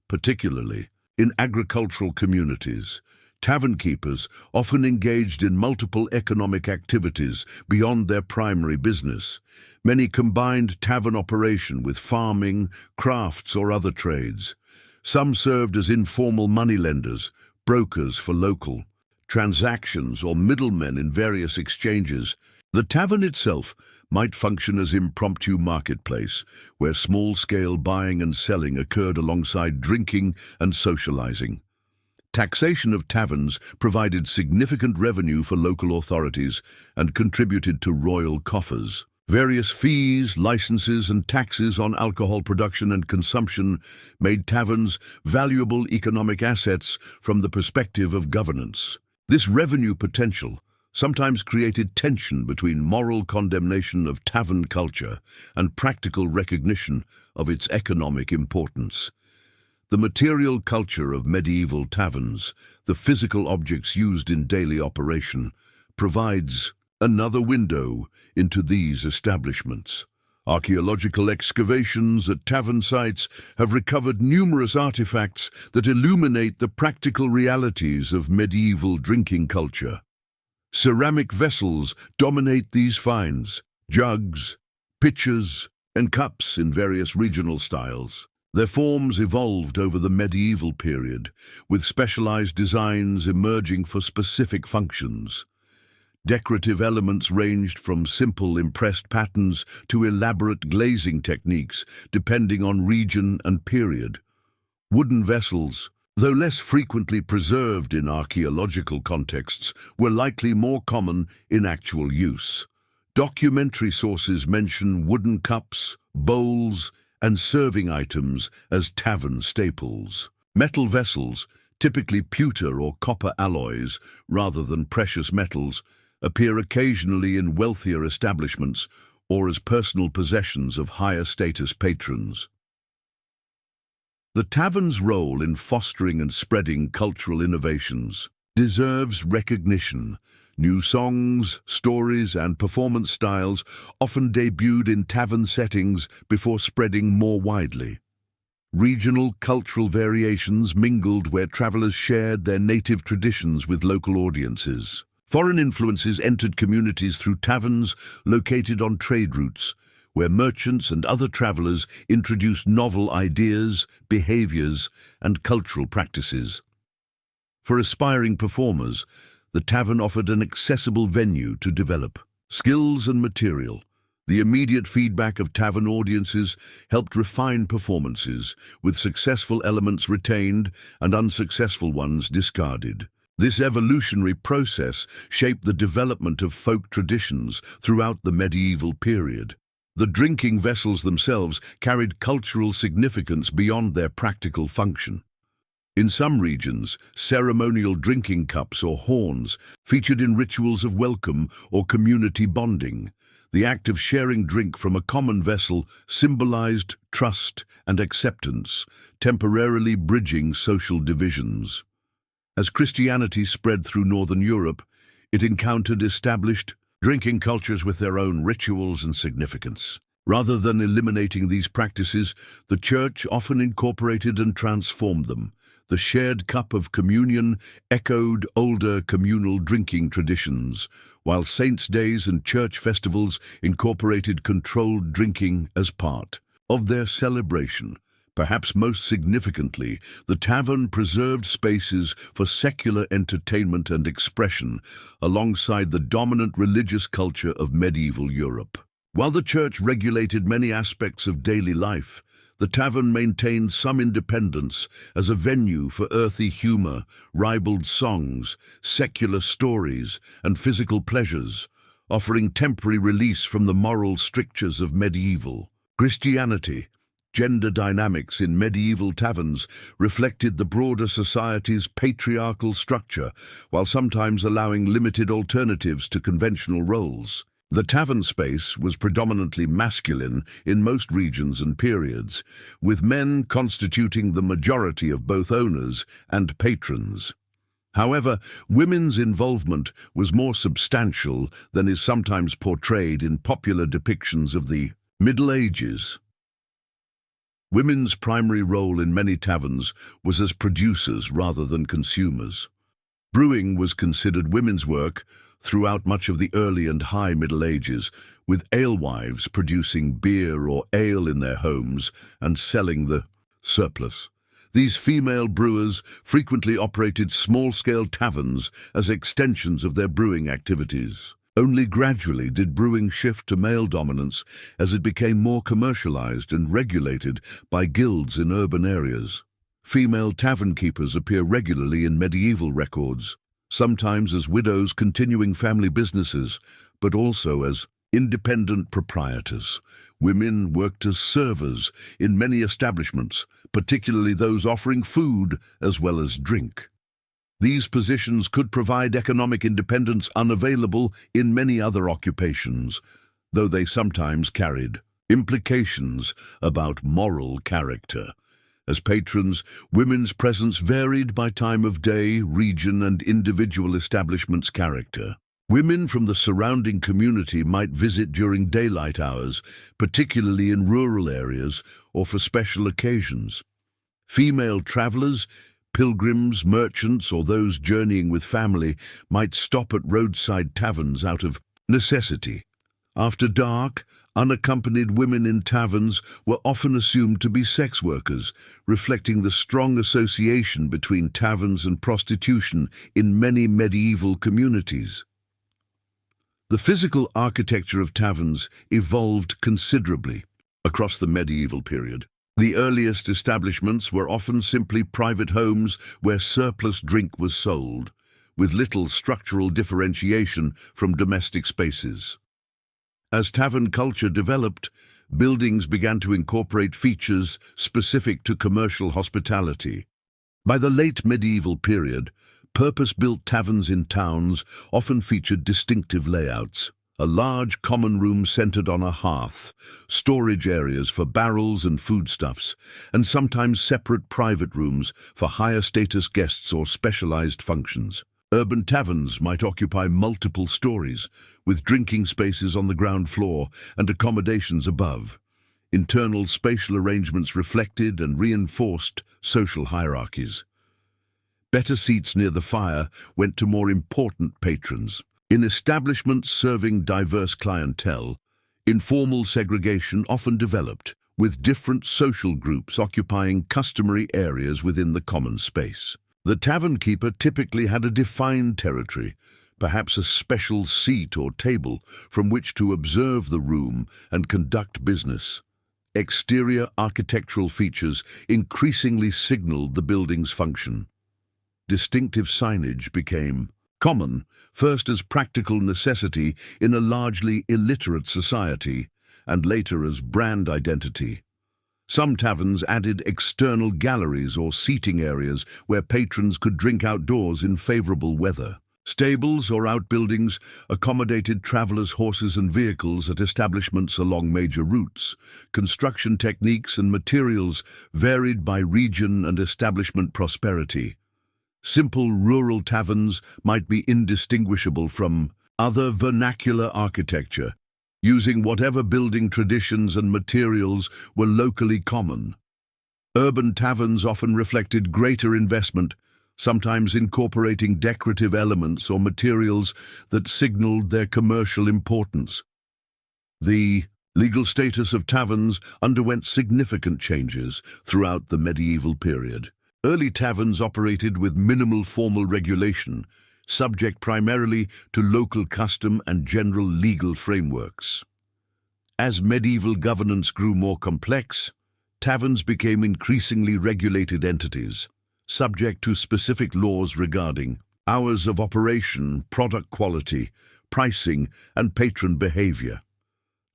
Particularly in agricultural communities, tavern keepers often engaged in multiple economic activities beyond their primary business. Many combined tavern operation with farming, crafts, or other trades. Some served as informal moneylenders, brokers for local transactions, or middlemen in various exchanges. The tavern itself might function as impromptu marketplace, where small-scale buying and selling occurred alongside drinking and socializing. Taxation of taverns provided significant revenue for local authorities and contributed to royal coffers. Various fees, licenses, and taxes on alcohol production and consumption made taverns valuable economic assets from the perspective of governance. This revenue potential sometimes created tension between moral condemnation of tavern culture and practical recognition of its economic importance. The material culture of medieval taverns, the physical objects used in daily operation, provides another window into these establishments. Archaeological excavations at tavern sites have recovered numerous artifacts that illuminate the practical realities of medieval drinking culture. Ceramic vessels dominate these finds: jugs, pitchers, and cups in various regional styles. Their forms evolved over the medieval period, with specialized designs emerging for specific functions. Decorative elements ranged from simple impressed patterns to elaborate glazing techniques, depending on region and period. Wooden vessels, though less frequently preserved in archaeological contexts, were likely more common in actual use. Documentary sources mention wooden cups, bowls, and serving items as tavern staples. Metal vessels, typically pewter or copper alloys rather than precious metals, appear occasionally in wealthier establishments or as personal possessions of higher status patrons. The tavern's role in fostering and spreading cultural innovations deserves recognition. New songs, stories, and performance styles often debuted in tavern settings before spreading more widely. Regional cultural variations mingled where travelers shared their native traditions with local audiences. Foreign influences entered communities through taverns located on trade routes, where merchants and other travelers introduced novel ideas, behaviors, and cultural practices. For aspiring performers, the tavern offered an accessible venue to develop skills and material. The immediate feedback of tavern audiences helped refine performances, with successful elements retained and unsuccessful ones discarded. This evolutionary process shaped the development of folk traditions throughout the medieval period. The drinking vessels themselves carried cultural significance beyond their practical function. In some regions, ceremonial drinking cups or horns featured in rituals of welcome or community bonding. The act of sharing drink from a common vessel symbolized trust and acceptance, temporarily bridging social divisions. As Christianity spread through Northern Europe, it encountered established drinking cultures with their own rituals and significance. Rather than eliminating these practices, the Church often incorporated and transformed them. The shared cup of communion echoed older communal drinking traditions, while saints' days and church festivals incorporated controlled drinking as part of their celebration. Perhaps most significantly, the tavern preserved spaces for secular entertainment and expression alongside the dominant religious culture of medieval Europe. While the church regulated many aspects of daily life, the tavern maintained some independence as a venue for earthy humor, ribald songs, secular stories, and physical pleasures, offering temporary release from the moral strictures of medieval Christianity. Gender dynamics in medieval taverns reflected the broader society's patriarchal structure, while sometimes allowing limited alternatives to conventional roles. The tavern space was predominantly masculine in most regions and periods, with men constituting the majority of both owners and patrons. However, women's involvement was more substantial than is sometimes portrayed in popular depictions of the Middle Ages. Women's primary role in many taverns was as producers rather than consumers. Brewing was considered women's work throughout much of the early and high Middle Ages, with alewives producing beer or ale in their homes and selling the surplus. These female brewers frequently operated small-scale taverns as extensions of their brewing activities. Only gradually did brewing shift to male dominance as it became more commercialized and regulated by guilds in urban areas. Female tavern keepers appear regularly in medieval records, sometimes as widows continuing family businesses, but also as Independent proprietors. Women worked as servers in many establishments, particularly those offering food as well as drink. These positions could provide economic independence unavailable in many other occupations, though they sometimes carried implications about moral character. As patrons, women's presence varied by time of day, region, and individual establishment's character. Women from the surrounding community might visit during daylight hours, particularly in rural areas or for special occasions. Female travelers, pilgrims, merchants, or those journeying with family might stop at roadside taverns out of necessity. After dark, unaccompanied women in taverns were often assumed to be sex workers, reflecting the strong association between taverns and prostitution in many medieval communities. The physical architecture of taverns evolved considerably across the medieval period. The earliest establishments were often simply private homes where surplus drink was sold, with little structural differentiation from domestic spaces. As tavern culture developed, buildings began to incorporate features specific to commercial hospitality. By the late medieval period, purpose-built taverns in towns often featured distinctive layouts. A large common room centered on a hearth, storage areas for barrels and foodstuffs, and sometimes separate private rooms for higher status guests or specialized functions. Urban taverns might occupy multiple stories, with drinking spaces on the ground floor and accommodations above. Internal spatial arrangements reflected and reinforced social hierarchies. Better seats near the fire went to more important patrons. In establishments serving diverse clientele, informal segregation often developed, with different social groups occupying customary areas within the common space. The tavern keeper typically had a defined territory, perhaps a special seat or table from which to observe the room and conduct business. Exterior architectural features increasingly signaled the building's function. Distinctive signage became common, first as practical necessity in a largely illiterate society, and later as brand identity. Some taverns added external galleries or seating areas where patrons could drink outdoors in favorable weather. Stables or outbuildings accommodated travelers' horses and vehicles at establishments along major routes. Construction techniques and materials varied by region and establishment prosperity. Simple rural taverns might be indistinguishable from other vernacular architecture, using whatever building traditions and materials were locally common. Urban taverns often reflected greater investment, sometimes incorporating decorative elements or materials that signaled their commercial importance. The legal status of taverns underwent significant changes throughout the medieval period. Early taverns operated with minimal formal regulation, subject primarily to local custom and general legal frameworks. As medieval governance grew more complex, taverns became increasingly regulated entities, subject to specific laws regarding hours of operation, product quality, pricing, and patron behavior.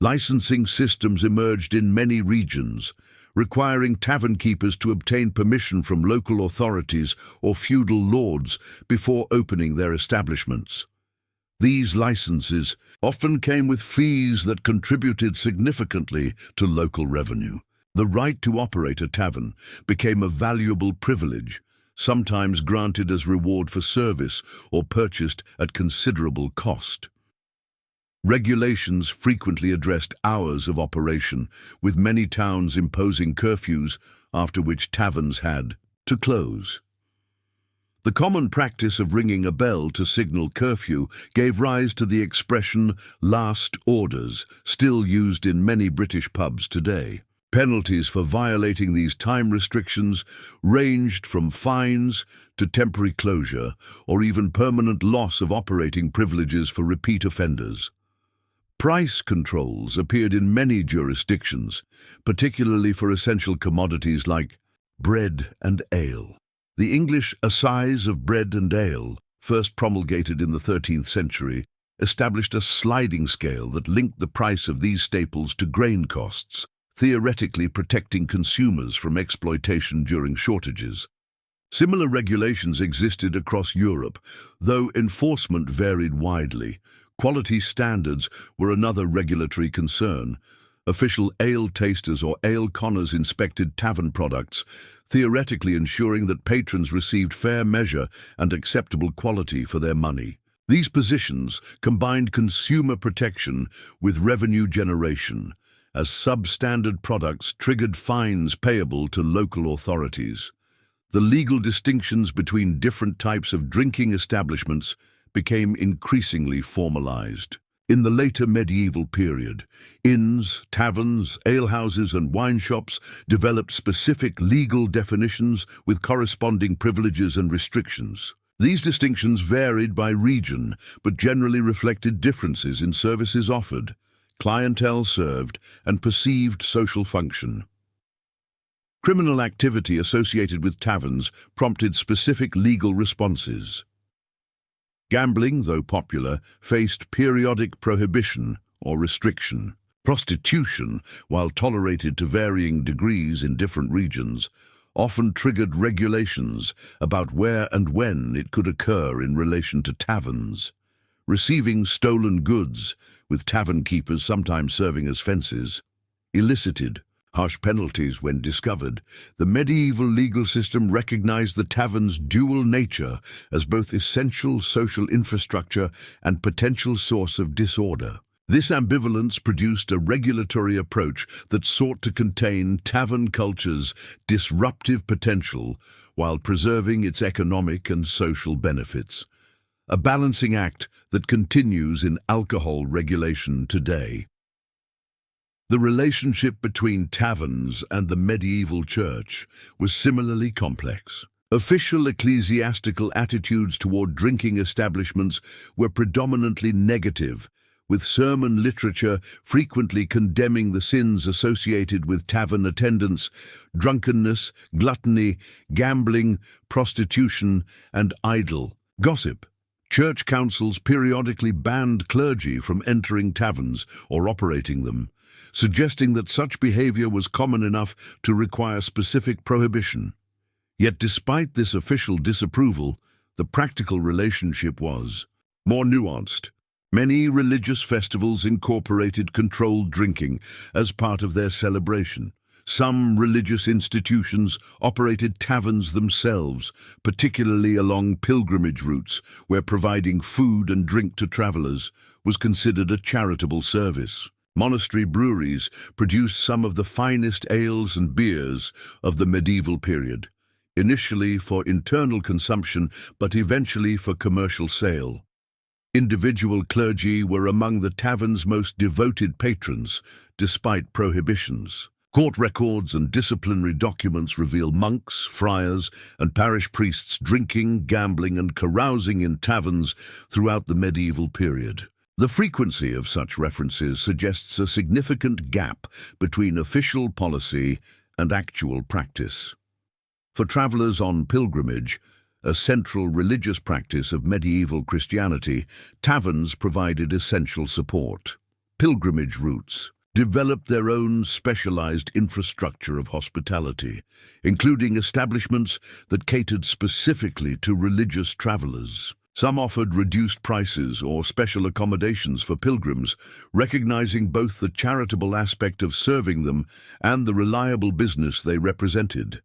Licensing systems emerged in many regions, requiring tavern keepers to obtain permission from local authorities or feudal lords before opening their establishments. These licenses often came with fees that contributed significantly to local revenue. The right to operate a tavern became a valuable privilege, sometimes granted as reward for service or purchased at considerable cost. Regulations frequently addressed hours of operation, with many towns imposing curfews after which taverns had to close. The common practice of ringing a bell to signal curfew gave rise to the expression "last orders," still used in many British pubs today. Penalties for violating these time restrictions ranged from fines to temporary closure or even permanent loss of operating privileges for repeat offenders. Price controls appeared in many jurisdictions, particularly for essential commodities like bread and ale. The English assize of bread and ale, first promulgated in the 13th century, established a sliding scale that linked the price of these staples to grain costs, theoretically protecting consumers from exploitation during shortages. Similar regulations existed across Europe, though enforcement varied widely. Quality standards were another regulatory concern. Official ale tasters or ale conners inspected tavern products, theoretically ensuring that patrons received fair measure and acceptable quality for their money. These positions combined consumer protection with revenue generation, as substandard products triggered fines payable to local authorities. The legal distinctions between different types of drinking establishments became increasingly formalized. In the later medieval period, inns, taverns, alehouses, and wine shops developed specific legal definitions with corresponding privileges and restrictions. These distinctions varied by region, but generally reflected differences in services offered, clientele served, and perceived social function. Criminal activity associated with taverns prompted specific legal responses. Gambling, though popular, faced periodic prohibition or restriction. Prostitution, while tolerated to varying degrees in different regions, often triggered regulations about where and when it could occur in relation to taverns. Receiving stolen goods, with tavern keepers sometimes serving as fences, elicited harsh penalties when discovered. The medieval legal system recognized the tavern's dual nature as both essential social infrastructure and potential source of disorder. This ambivalence produced a regulatory approach that sought to contain tavern culture's disruptive potential while preserving its economic and social benefits. A balancing act that continues in alcohol regulation today. The relationship between taverns and the medieval church was similarly complex. Official ecclesiastical attitudes toward drinking establishments were predominantly negative, with sermon literature frequently condemning the sins associated with tavern attendance, drunkenness, gluttony, gambling, prostitution, and idle gossip. Church councils periodically banned clergy from entering taverns or operating them, suggesting that such behavior was common enough to require specific prohibition. Yet despite this official disapproval, the practical relationship was more nuanced. Many religious festivals incorporated controlled drinking as part of their celebration. Some religious institutions operated taverns themselves, particularly along pilgrimage routes, where providing food and drink to travelers was considered a charitable service. Monastery breweries produced some of the finest ales and beers of the medieval period, initially for internal consumption but eventually for commercial sale. Individual clergy were among the tavern's most devoted patrons, despite prohibitions. Court records and disciplinary documents reveal monks, friars, and parish priests drinking, gambling, and carousing in taverns throughout the medieval period. The frequency of such references suggests a significant gap between official policy and actual practice. For travelers on pilgrimage, a central religious practice of medieval Christianity, taverns provided essential support. Pilgrimage routes developed their own specialized infrastructure of hospitality, including establishments that catered specifically to religious travelers. Some offered reduced prices or special accommodations for pilgrims, recognizing both the charitable aspect of serving them and the reliable business they represented.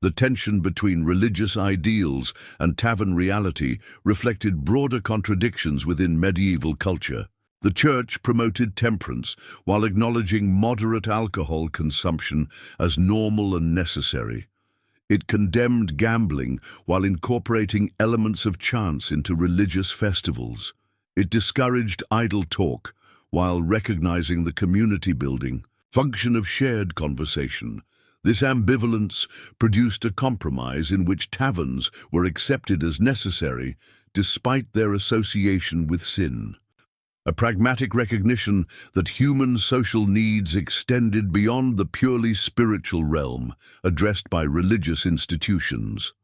The tension between religious ideals and tavern reality reflected broader contradictions within medieval culture. The Church promoted temperance while acknowledging moderate alcohol consumption as normal and necessary. It condemned gambling while incorporating elements of chance into religious festivals. It discouraged idle talk while recognizing the community-building function of shared conversation. This ambivalence produced a compromise in which taverns were accepted as necessary despite their association with sin. A pragmatic recognition that human social needs extended beyond the purely spiritual realm addressed by religious institutions.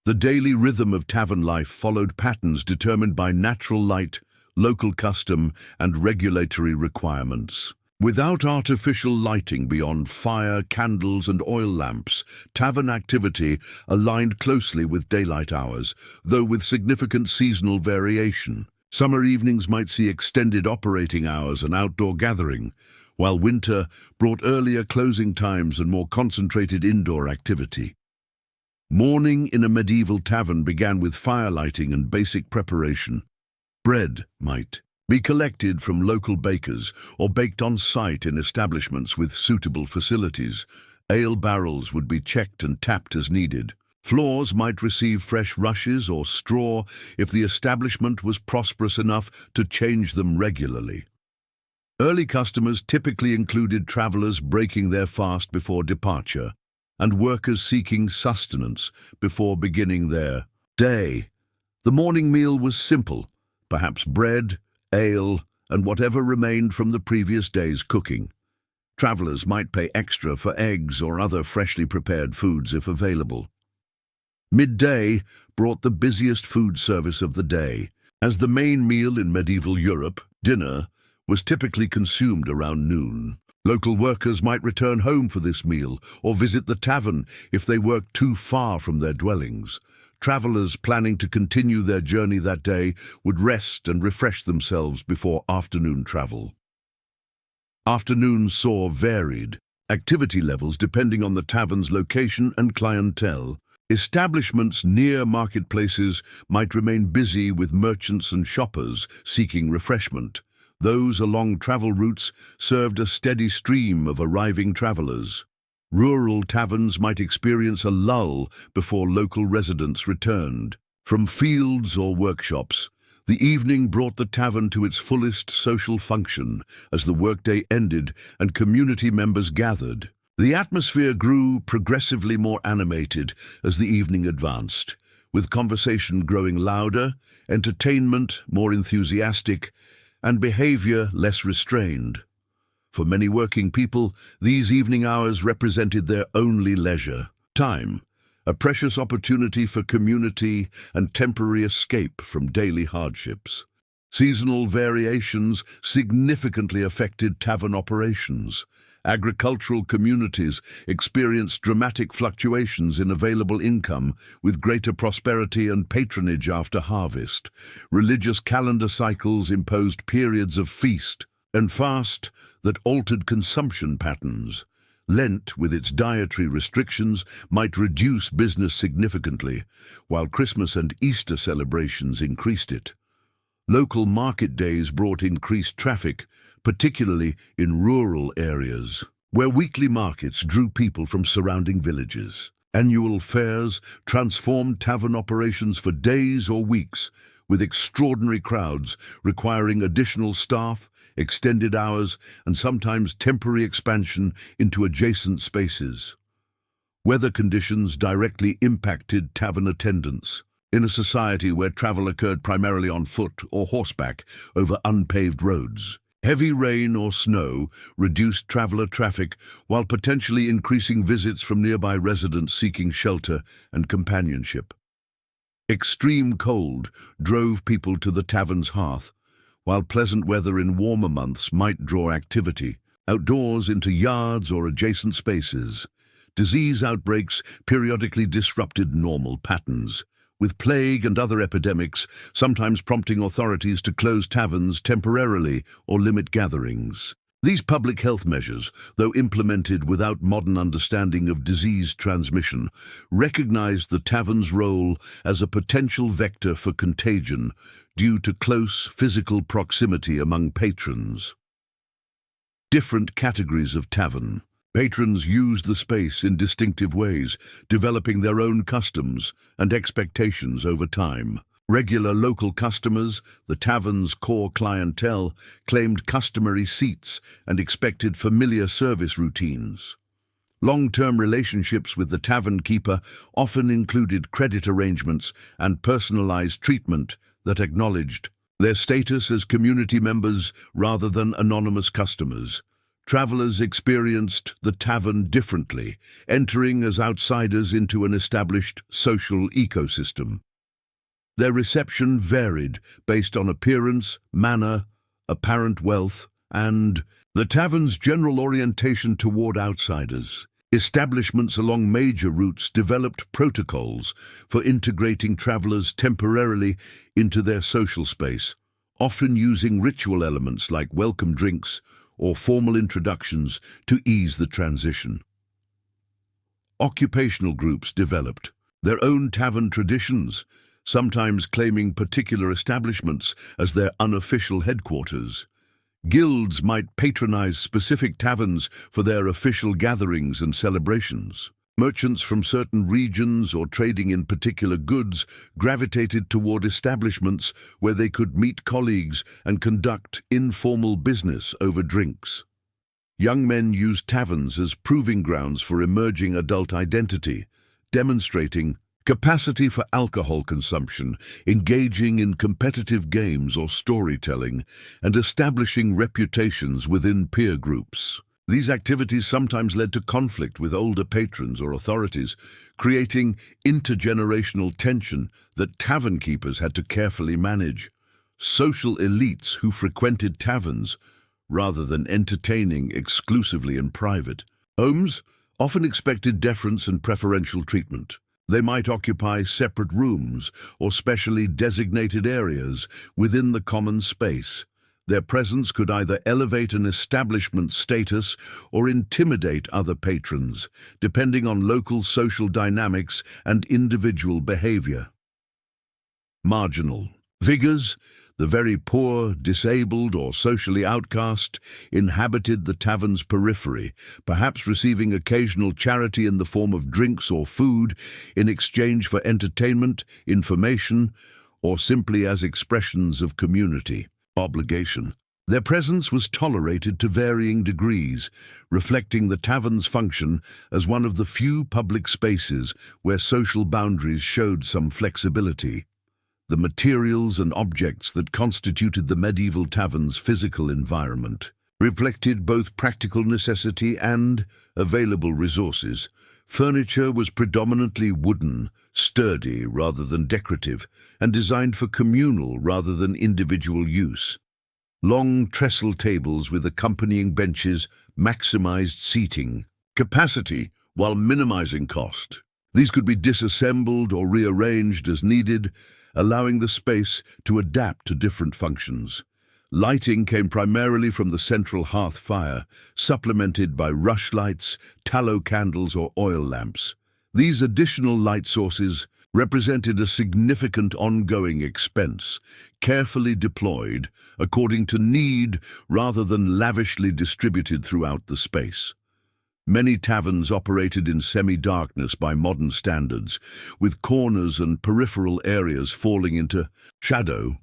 The daily rhythm of tavern life followed patterns determined by natural light, local custom, and regulatory requirements. Without artificial lighting beyond fire, candles, and oil lamps, tavern activity aligned closely with daylight hours, though with significant seasonal variation. Summer evenings might see extended operating hours and outdoor gathering, while winter brought earlier closing times and more concentrated indoor activity. Morning in a medieval tavern began with fire lighting and basic preparation. Bread might be collected from local bakers or baked on site in establishments with suitable facilities. Ale barrels would be checked and tapped as needed. Floors might receive fresh rushes or straw if the establishment was prosperous enough to change them regularly. Early customers typically included travelers breaking their fast before departure and workers seeking sustenance before beginning their day. The morning meal was simple, perhaps bread, ale, and whatever remained from the previous day's cooking. Travelers might pay extra for eggs or other freshly prepared foods if available. Midday brought the busiest food service of the day. As the main meal in medieval Europe, dinner was typically consumed around noon. Local workers might return home for this meal or visit the tavern if they worked too far from their dwellings. Travelers planning to continue their journey that day would rest and refresh themselves before afternoon travel. Afternoons saw varied activity levels depending on the tavern's location and clientele. Establishments near marketplaces might remain busy with merchants and shoppers seeking refreshment. Those along travel routes served a steady stream of arriving travelers. Rural taverns might experience a lull before local residents returned. From fields or workshops, the evening brought the tavern to its fullest social function as the workday ended and community members gathered. The atmosphere grew progressively more animated as the evening advanced, with conversation growing louder, entertainment more enthusiastic, and behavior less restrained. For many working people, these evening hours represented their only leisure time, a precious opportunity for community and temporary escape from daily hardships. Seasonal variations significantly affected tavern operations. Agricultural communities experienced dramatic fluctuations in available income, with greater prosperity and patronage after harvest. Religious calendar cycles imposed periods of feast and fast that altered consumption patterns. Lent, with its dietary restrictions, might reduce business significantly, while Christmas and Easter celebrations increased it. Local market days brought increased traffic, particularly in rural areas, where weekly markets drew people from surrounding villages. Annual fairs transformed tavern operations for days or weeks, with extraordinary crowds requiring additional staff, extended hours, and sometimes temporary expansion into adjacent spaces. Weather conditions directly impacted tavern attendance. In a society where travel occurred primarily on foot or horseback over unpaved roads, heavy rain or snow reduced traveler traffic while potentially increasing visits from nearby residents seeking shelter and companionship. Extreme cold drove people to the tavern's hearth, while pleasant weather in warmer months might draw activity outdoors into yards or adjacent spaces. Disease outbreaks periodically disrupted normal patterns, with plague and other epidemics sometimes prompting authorities to close taverns temporarily or limit gatherings. These public health measures, though implemented without modern understanding of disease transmission, recognized the tavern's role as a potential vector for contagion due to close physical proximity among patrons. Different categories of tavern. Patrons used the space in distinctive ways, developing their own customs and expectations over time. Regular local customers, the tavern's core clientele, claimed customary seats and expected familiar service routines. Long-term relationships with the tavern keeper often included credit arrangements and personalized treatment that acknowledged their status as community members rather than anonymous customers. Travelers experienced the tavern differently, entering as outsiders into an established social ecosystem. Their reception varied based on appearance, manner, apparent wealth, and the tavern's general orientation toward outsiders. Establishments along major routes developed protocols for integrating travelers temporarily into their social space, often using ritual elements like welcome drinks or formal introductions to ease the transition. Occupational groups developed their own tavern traditions, sometimes claiming particular establishments as their unofficial headquarters. Guilds might patronize specific taverns for their official gatherings and celebrations. Merchants from certain regions or trading in particular goods gravitated toward establishments where they could meet colleagues and conduct informal business over drinks. Young men used taverns as proving grounds for emerging adult identity, demonstrating capacity for alcohol consumption, engaging in competitive games or storytelling, and establishing reputations within peer groups. These activities sometimes led to conflict with older patrons or authorities, creating intergenerational tension that tavern keepers had to carefully manage. Social elites who frequented taverns, rather than entertaining exclusively in private homes, often expected deference and preferential treatment. They might occupy separate rooms or specially designated areas within the common space. Their presence could either elevate an establishment's status or intimidate other patrons, depending on local social dynamics and individual behavior. Marginal figures, the very poor, disabled, or socially outcast, inhabited the tavern's periphery, perhaps receiving occasional charity in the form of drinks or food in exchange for entertainment, information, or simply as expressions of community obligation. Their presence was tolerated to varying degrees, reflecting the tavern's function as one of the few public spaces where social boundaries showed some flexibility. The materials and objects that constituted the medieval tavern's physical environment reflected both practical necessity and available resources. Furniture was predominantly wooden, sturdy rather than decorative, and designed for communal rather than individual use. Long trestle tables with accompanying benches maximized seating capacity while minimizing cost. These could be disassembled or rearranged as needed, allowing the space to adapt to different functions. Lighting came primarily from the central hearth fire, supplemented by rushlights, tallow candles, or oil lamps. These additional light sources represented a significant ongoing expense, carefully deployed according to need rather than lavishly distributed throughout the space. Many taverns operated in semi-darkness by modern standards, with corners and peripheral areas falling into shadow.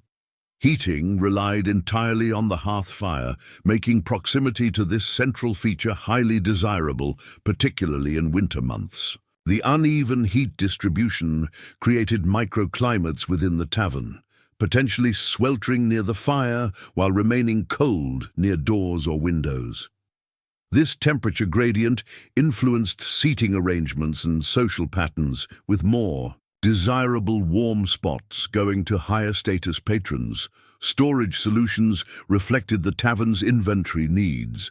Heating relied entirely on the hearth fire, making proximity to this central feature highly desirable, particularly in winter months. The uneven heat distribution created microclimates within the tavern, potentially sweltering near the fire while remaining cold near doors or windows. This temperature gradient influenced seating arrangements and social patterns, with more desirable warm spots going to higher status patrons. Storage solutions reflected the tavern's inventory needs.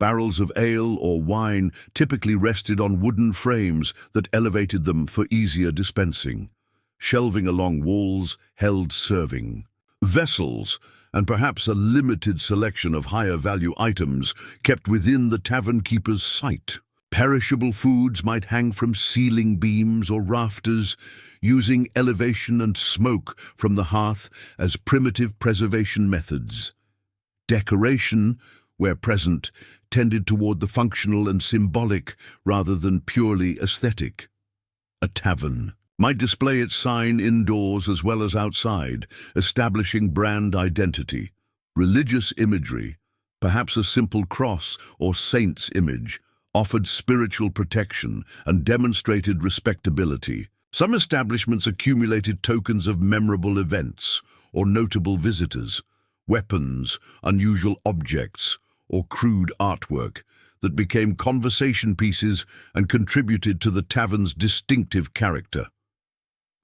Barrels of ale or wine typically rested on wooden frames that elevated them for easier dispensing. Shelving along walls held serving vessels, and perhaps a limited selection of higher-value items kept within the tavern keeper's sight. Perishable foods might hang from ceiling beams or rafters, using elevation and smoke from the hearth as primitive preservation methods. Decoration, where present, tended toward the functional and symbolic rather than purely aesthetic. A tavern might display its sign indoors as well as outside, establishing brand identity. Religious imagery, perhaps a simple cross or saint's image, offered spiritual protection and demonstrated respectability. Some establishments accumulated tokens of memorable events or notable visitors, weapons, unusual objects, or crude artwork that became conversation pieces and contributed to the tavern's distinctive character.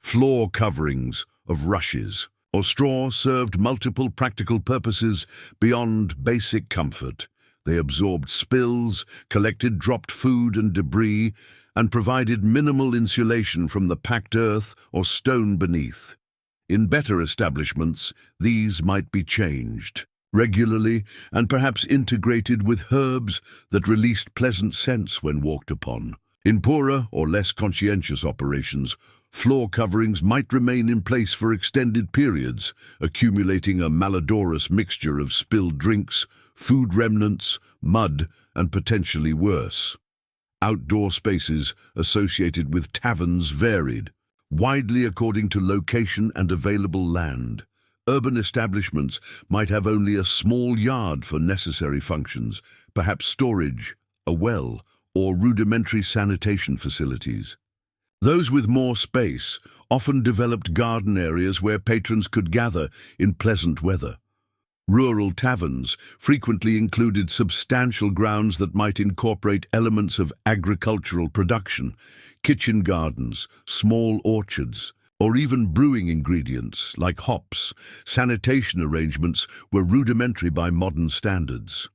Floor coverings, of rushes, or straw served multiple practical purposes beyond basic comfort. They absorbed spills, collected dropped food and debris, and provided minimal insulation from the packed earth or stone beneath. In better establishments, these might be changed regularly and perhaps integrated with herbs that released pleasant scents when walked upon. In poorer or less conscientious operations, floor coverings might remain in place for extended periods, accumulating a malodorous mixture of spilled drinks, food remnants, mud, and potentially worse. Outdoor spaces associated with taverns varied, widely according to location and available land. Urban establishments might have only a small yard for necessary functions, perhaps storage, a well, or rudimentary sanitation facilities. Those with more space often developed garden areas where patrons could gather in pleasant weather. Rural taverns frequently included substantial grounds that might incorporate elements of agricultural production, kitchen gardens, small orchards, or even brewing ingredients like hops. Sanitation arrangements were rudimentary by modern standards.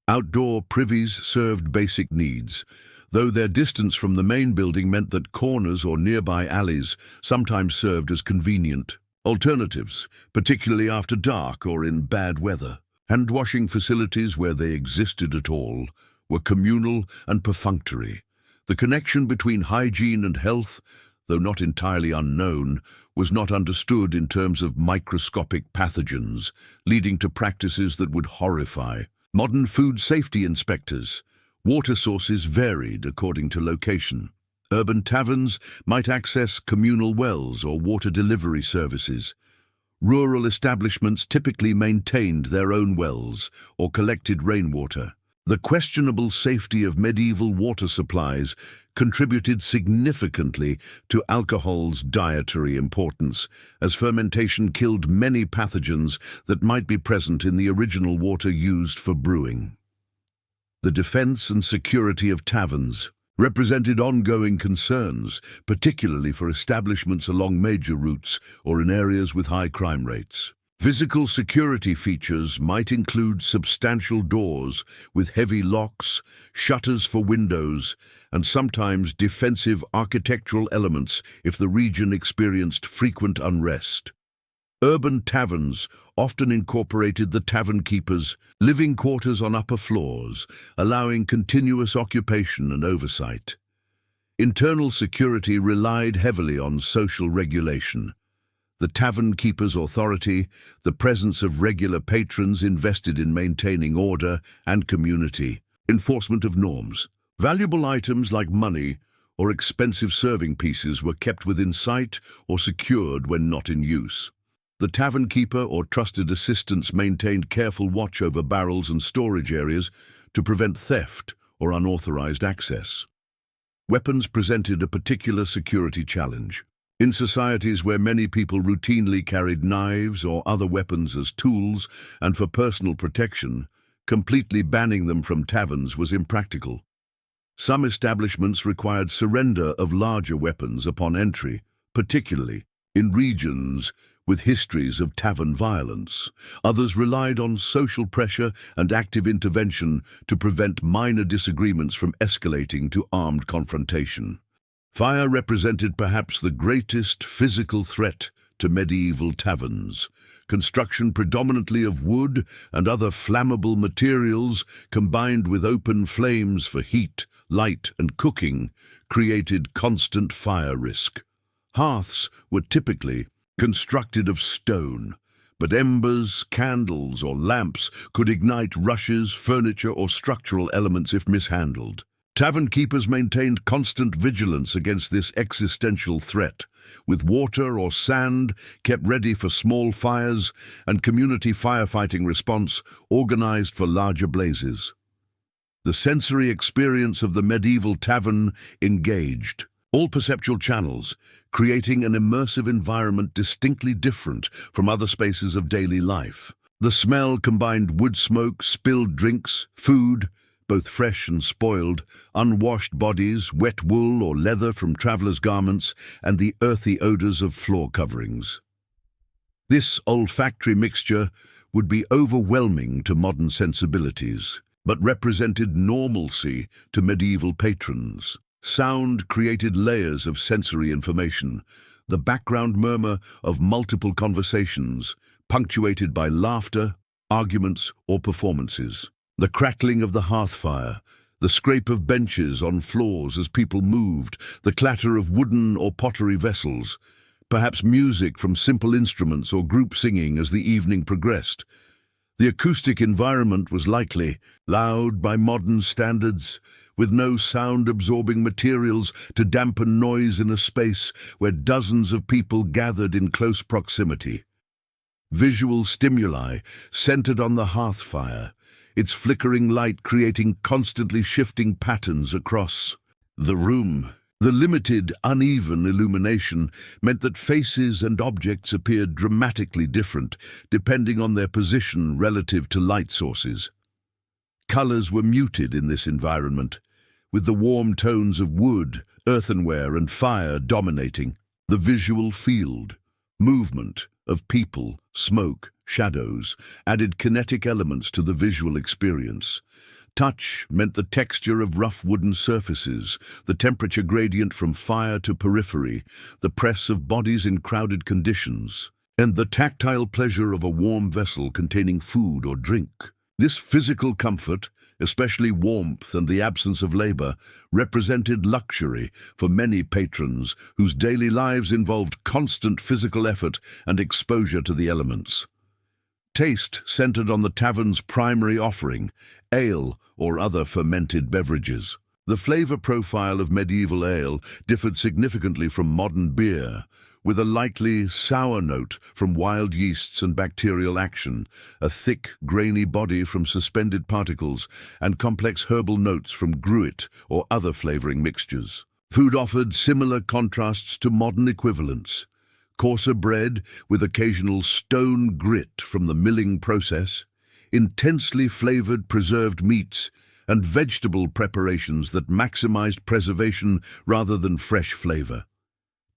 Outdoor privies served basic needs, though their distance from the main building meant that corners or nearby alleys sometimes served as convenient alternatives, particularly after dark or in bad weather. Hand-washing facilities, where they existed at all, were communal and perfunctory. The connection between hygiene and health, though not entirely unknown, was not understood in terms of microscopic pathogens, leading to practices that would horrify. Modern food safety inspectors. Water sources varied according to location. Urban taverns might access communal wells or water delivery services. Rural establishments typically maintained their own wells or collected rainwater. The questionable safety of medieval water supplies contributed significantly to alcohol's dietary importance, as fermentation killed many pathogens that might be present in the original water used for brewing. The defense and security of taverns represented ongoing concerns, particularly for establishments along major routes or in areas with high crime rates. Physical security features might include substantial doors with heavy locks, shutters for windows, and sometimes defensive architectural elements if the region experienced frequent unrest. Urban taverns often incorporated the tavern keepers' living quarters on upper floors, allowing continuous occupation and oversight. Internal security relied heavily on social regulation. The tavern keeper's authority, the presence of regular patrons invested in maintaining order and community, enforcement of norms. Valuable items like money or expensive serving pieces were kept within sight or secured when not in use. The tavern keeper or trusted assistants maintained careful watch over barrels and storage areas to prevent theft or unauthorized access. Weapons presented a particular security challenge. In societies where many people routinely carried knives or other weapons as tools and for personal protection, completely banning them from taverns was impractical. Some establishments required surrender of larger weapons upon entry, particularly in regions with histories of tavern violence. Others relied on social pressure and active intervention to prevent minor disagreements from escalating to armed confrontation. Fire represented perhaps the greatest physical threat to medieval taverns. Construction predominantly of wood and other flammable materials, combined with open flames for heat, light, and cooking, created constant fire risk. Hearths were typically constructed of stone, but embers, candles, or lamps could ignite rushes, furniture, or structural elements if mishandled. Tavern keepers maintained constant vigilance against this existential threat, with water or sand kept ready for small fires and community firefighting response organized for larger blazes. The sensory experience of the medieval tavern engaged all perceptual channels, creating an immersive environment distinctly different from other spaces of daily life. The smell combined wood smoke, spilled drinks, food, both fresh and spoiled, unwashed bodies, wet wool or leather from travelers' garments, and the earthy odors of floor coverings. This olfactory mixture would be overwhelming to modern sensibilities, but represented normalcy to medieval patrons. Sound created layers of sensory information, the background murmur of multiple conversations, punctuated by laughter, arguments, or performances. The crackling of the hearth fire, the scrape of benches on floors as people moved, the clatter of wooden or pottery vessels, perhaps music from simple instruments or group singing as the evening progressed. The acoustic environment was likely loud by modern standards, with no sound-absorbing materials to dampen noise in a space where dozens of people gathered in close proximity. Visual stimuli centered on the hearth fire, its flickering light creating constantly shifting patterns across the room. The limited, uneven illumination meant that faces and objects appeared dramatically different depending on their position relative to light sources. Colors were muted in this environment, with the warm tones of wood, earthenware, and fire dominating. The visual field, movement of people, smoke, shadows, added kinetic elements to the visual experience. Touch meant the texture of rough wooden surfaces, the temperature gradient from fire to periphery, the press of bodies in crowded conditions, and the tactile pleasure of a warm vessel containing food or drink. This physical comfort, especially warmth and the absence of labor, represented luxury for many patrons whose daily lives involved constant physical effort and exposure to the elements. Taste centered on the tavern's primary offering, ale or other fermented beverages. The flavor profile of medieval ale differed significantly from modern beer, with a likely sour note from wild yeasts and bacterial action, a thick, grainy body from suspended particles, and complex herbal notes from gruit or other flavoring mixtures. Food offered similar contrasts to modern equivalents. Coarser bread with occasional stone grit from the milling process, intensely flavored preserved meats, and vegetable preparations that maximized preservation rather than fresh flavor.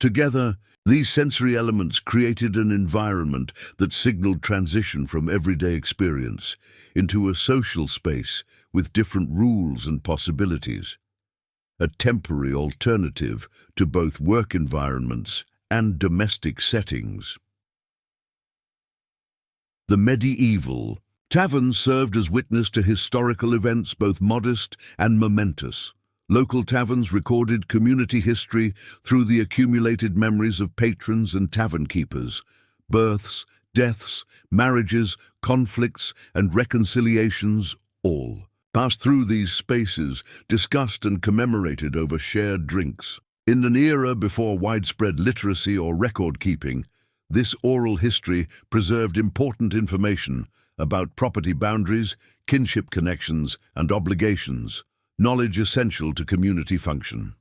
Together, these sensory elements created an environment that signaled transition from everyday experience into a social space with different rules and possibilities, a temporary alternative to both work environments and domestic settings. The medieval taverns served as witness to historical events both modest and momentous. Local taverns recorded community history through the accumulated memories of patrons and tavern keepers. Births, deaths, marriages, conflicts, and reconciliations all passed through these spaces, discussed and commemorated over shared drinks. In an era before widespread literacy or record-keeping, this oral history preserved important information about property boundaries, kinship connections, and obligations, knowledge essential to community function.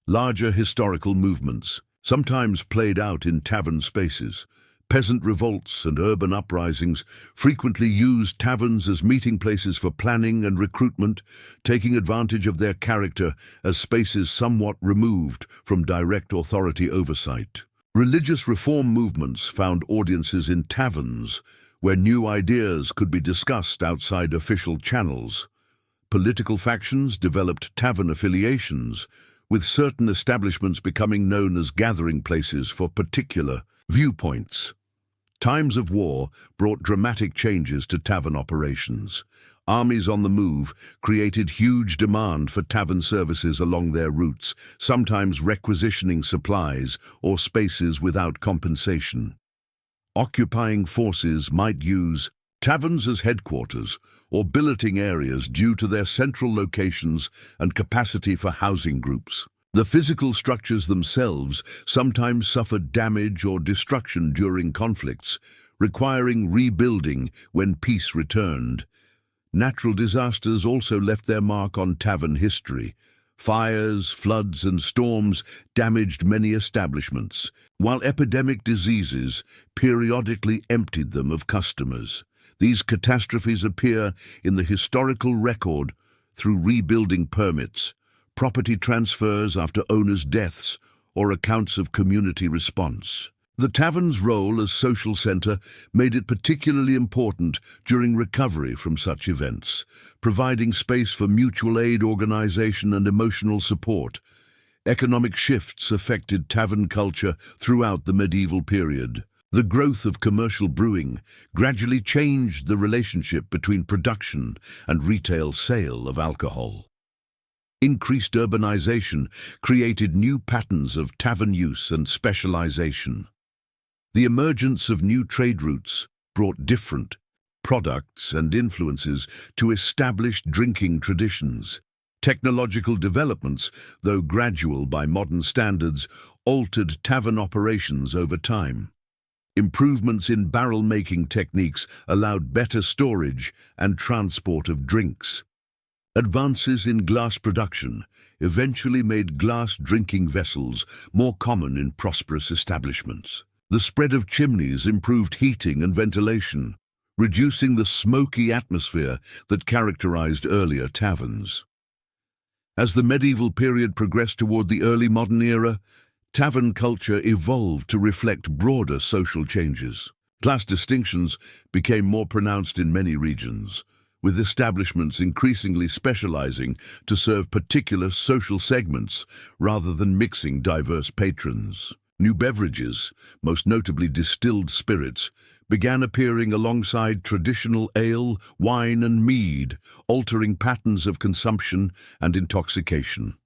Larger historical movements, sometimes played out in tavern spaces, peasant revolts and urban uprisings frequently used taverns as meeting places for planning and recruitment, taking advantage of their character as spaces somewhat removed from direct authority oversight. Religious reform movements found audiences in taverns, where new ideas could be discussed outside official channels. Political factions developed tavern affiliations, with certain establishments becoming known as gathering places for particular viewpoints. Times of war brought dramatic changes to tavern operations. Armies on the move created huge demand for tavern services along their routes, sometimes requisitioning supplies or spaces without compensation. Occupying forces might use taverns as headquarters or billeting areas due to their central locations and capacity for housing groups. The physical structures themselves sometimes suffered damage or destruction during conflicts, requiring rebuilding when peace returned. Natural disasters also left their mark on tavern history. Fires, floods, and storms damaged many establishments, while epidemic diseases periodically emptied them of customers. These catastrophes appear in the historical record through rebuilding permits, property transfers after owners' deaths, or accounts of community response. The tavern's role as social centre made it particularly important during recovery from such events, providing space for mutual aid organisation and emotional support. Economic shifts affected tavern culture throughout the medieval period. The growth of commercial brewing gradually changed the relationship between production and retail sale of alcohol. Increased urbanization created new patterns of tavern use and specialization. The emergence of new trade routes brought different products and influences to established drinking traditions. Technological developments, though gradual by modern standards, altered tavern operations over time. Improvements in barrel-making techniques allowed better storage and transport of drinks. Advances in glass production eventually made glass drinking vessels more common in prosperous establishments. The spread of chimneys improved heating and ventilation, reducing the smoky atmosphere that characterized earlier taverns. As the medieval period progressed toward the early modern era, tavern culture evolved to reflect broader social changes. Class distinctions became more pronounced in many regions, with establishments increasingly specializing to serve particular social segments rather than mixing diverse patrons. New beverages, most notably distilled spirits, began appearing alongside traditional ale, wine and mead, altering patterns of consumption and intoxication.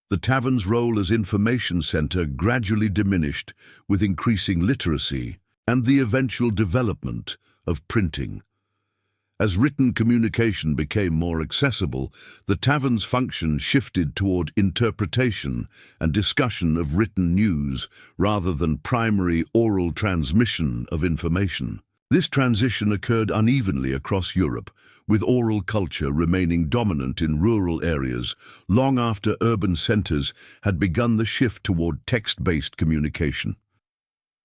The tavern's role as information center gradually diminished with increasing literacy and the eventual development of printing. As written communication became more accessible, the tavern's function shifted toward interpretation and discussion of written news rather than primary oral transmission of information. This transition occurred unevenly across Europe, with oral culture remaining dominant in rural areas long after urban centers had begun the shift toward text-based communication.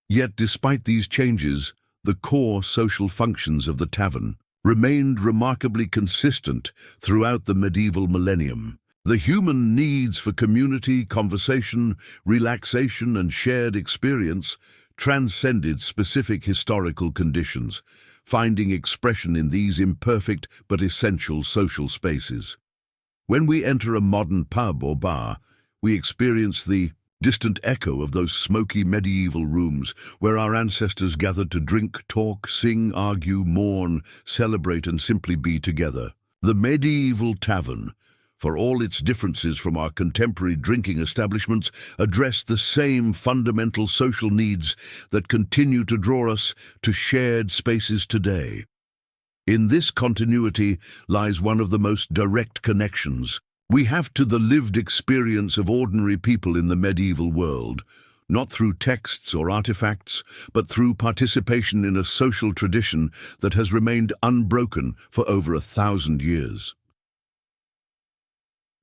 Yet, despite these changes, the core social functions of the tavern remained remarkably consistent throughout the medieval millennium. The human needs for community, conversation, relaxation, and shared experience transcended specific historical conditions, finding expression in these imperfect but essential social spaces. When we enter a modern pub or bar, we experience the distant echo of those smoky medieval rooms where our ancestors gathered to drink, talk, sing, argue, mourn, celebrate, and simply be together. The medieval tavern, for all its differences from our contemporary drinking establishments, addressed the same fundamental social needs that continue to draw us to shared spaces today. In this continuity lies one of the most direct connections we have to the lived experience of ordinary people in the medieval world, not through texts or artifacts, but through participation in a social tradition that has remained unbroken for over 1,000 years.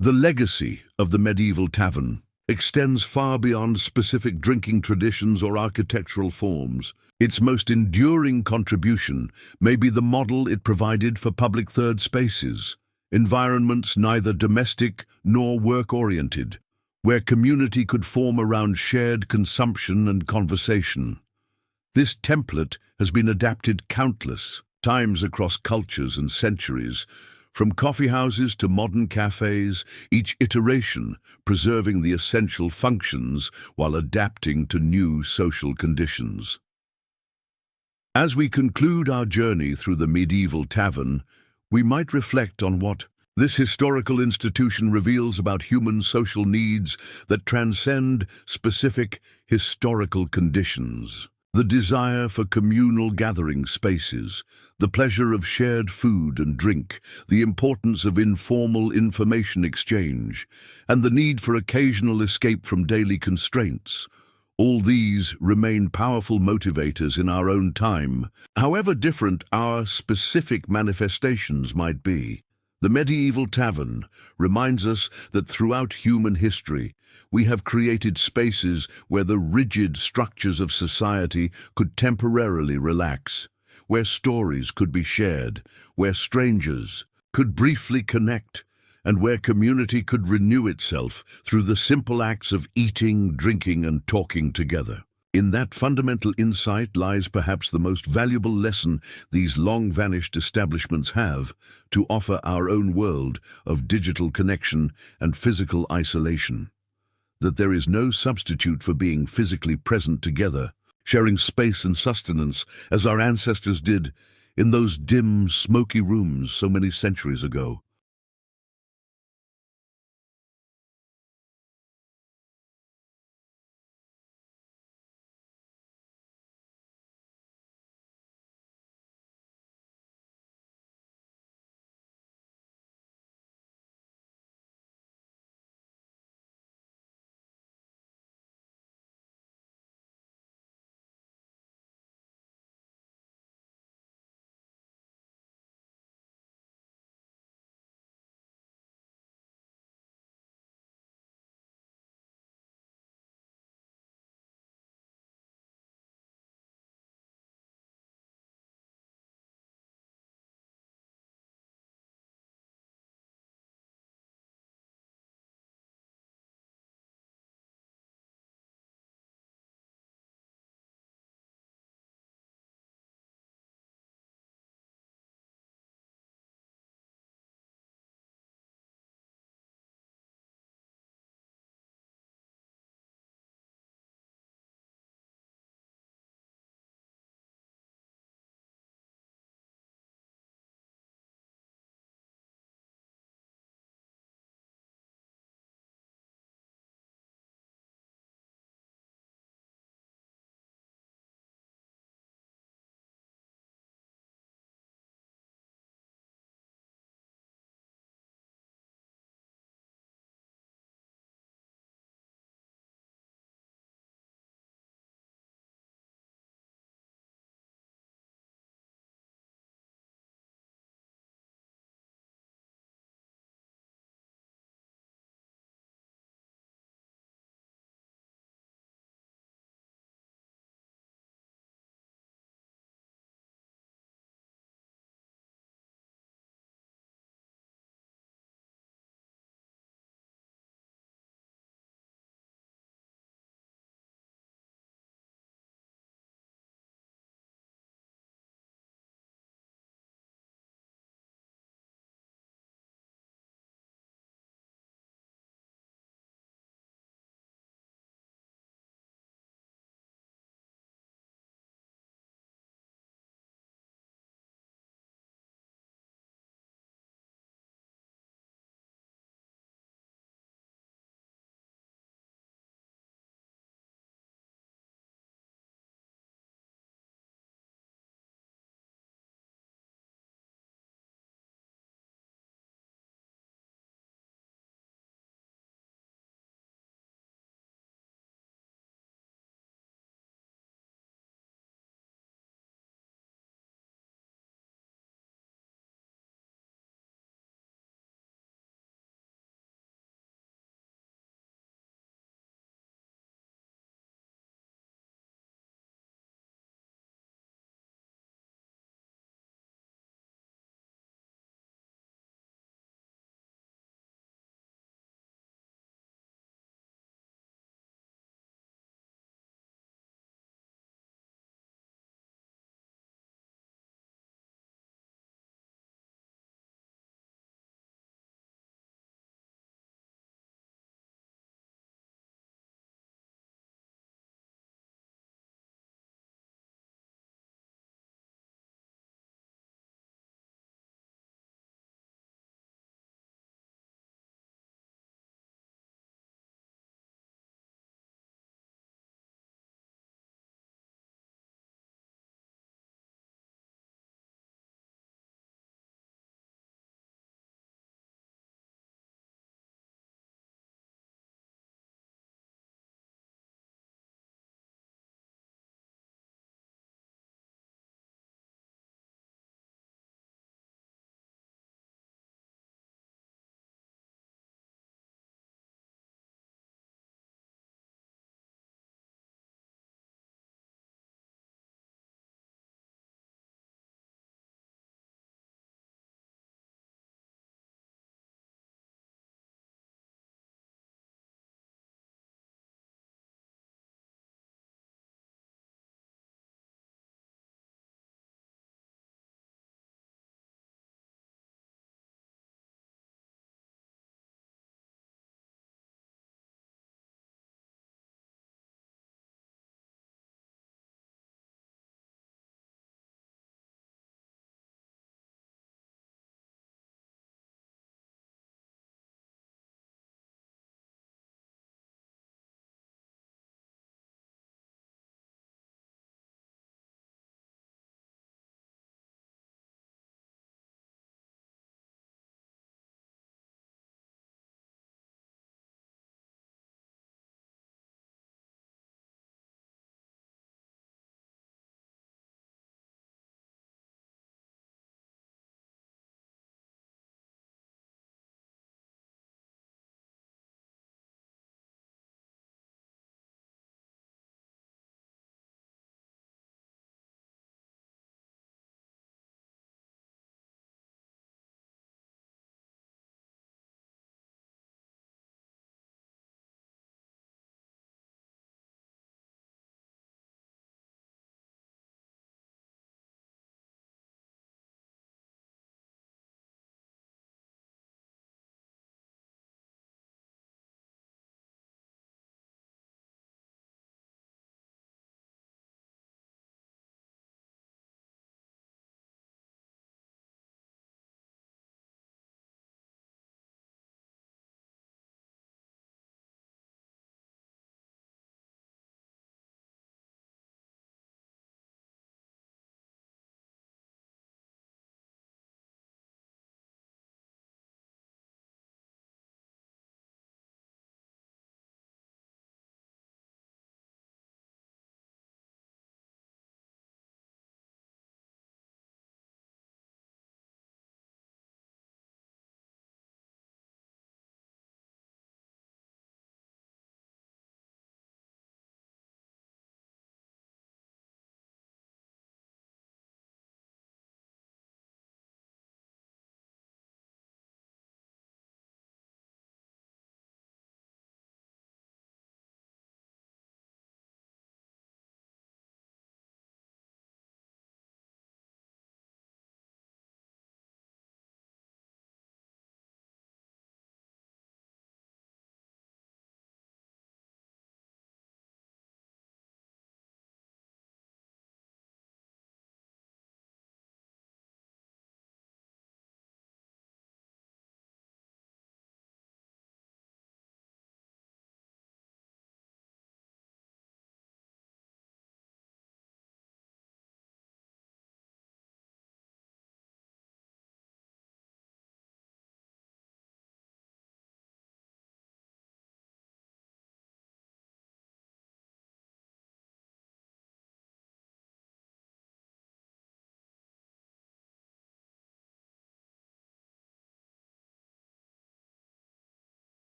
The legacy of the medieval tavern extends far beyond specific drinking traditions or architectural forms. Its most enduring contribution may be the model it provided for public third spaces, environments neither domestic nor work-oriented, where community could form around shared consumption and conversation. This template has been adapted countless times across cultures and centuries, from coffeehouses to modern cafes, each iteration preserving the essential functions while adapting to new social conditions. As we conclude our journey through the medieval tavern, we might reflect on what this historical institution reveals about human social needs that transcend specific historical conditions. The desire for communal gathering spaces, the pleasure of shared food and drink, the importance of informal information exchange, and the need for occasional escape from daily constraints. All these remain powerful motivators in our own time, however different our specific manifestations might be. The medieval tavern reminds us that throughout human history, we have created spaces where the rigid structures of society could temporarily relax, where stories could be shared, where strangers could briefly connect, and where community could renew itself through the simple acts of eating, drinking, and talking together. In that fundamental insight lies perhaps the most valuable lesson these long-vanished establishments have to offer our own world of digital connection and physical isolation. That there is no substitute for being physically present together, sharing space and sustenance as our ancestors did in those dim, smoky rooms so many centuries ago.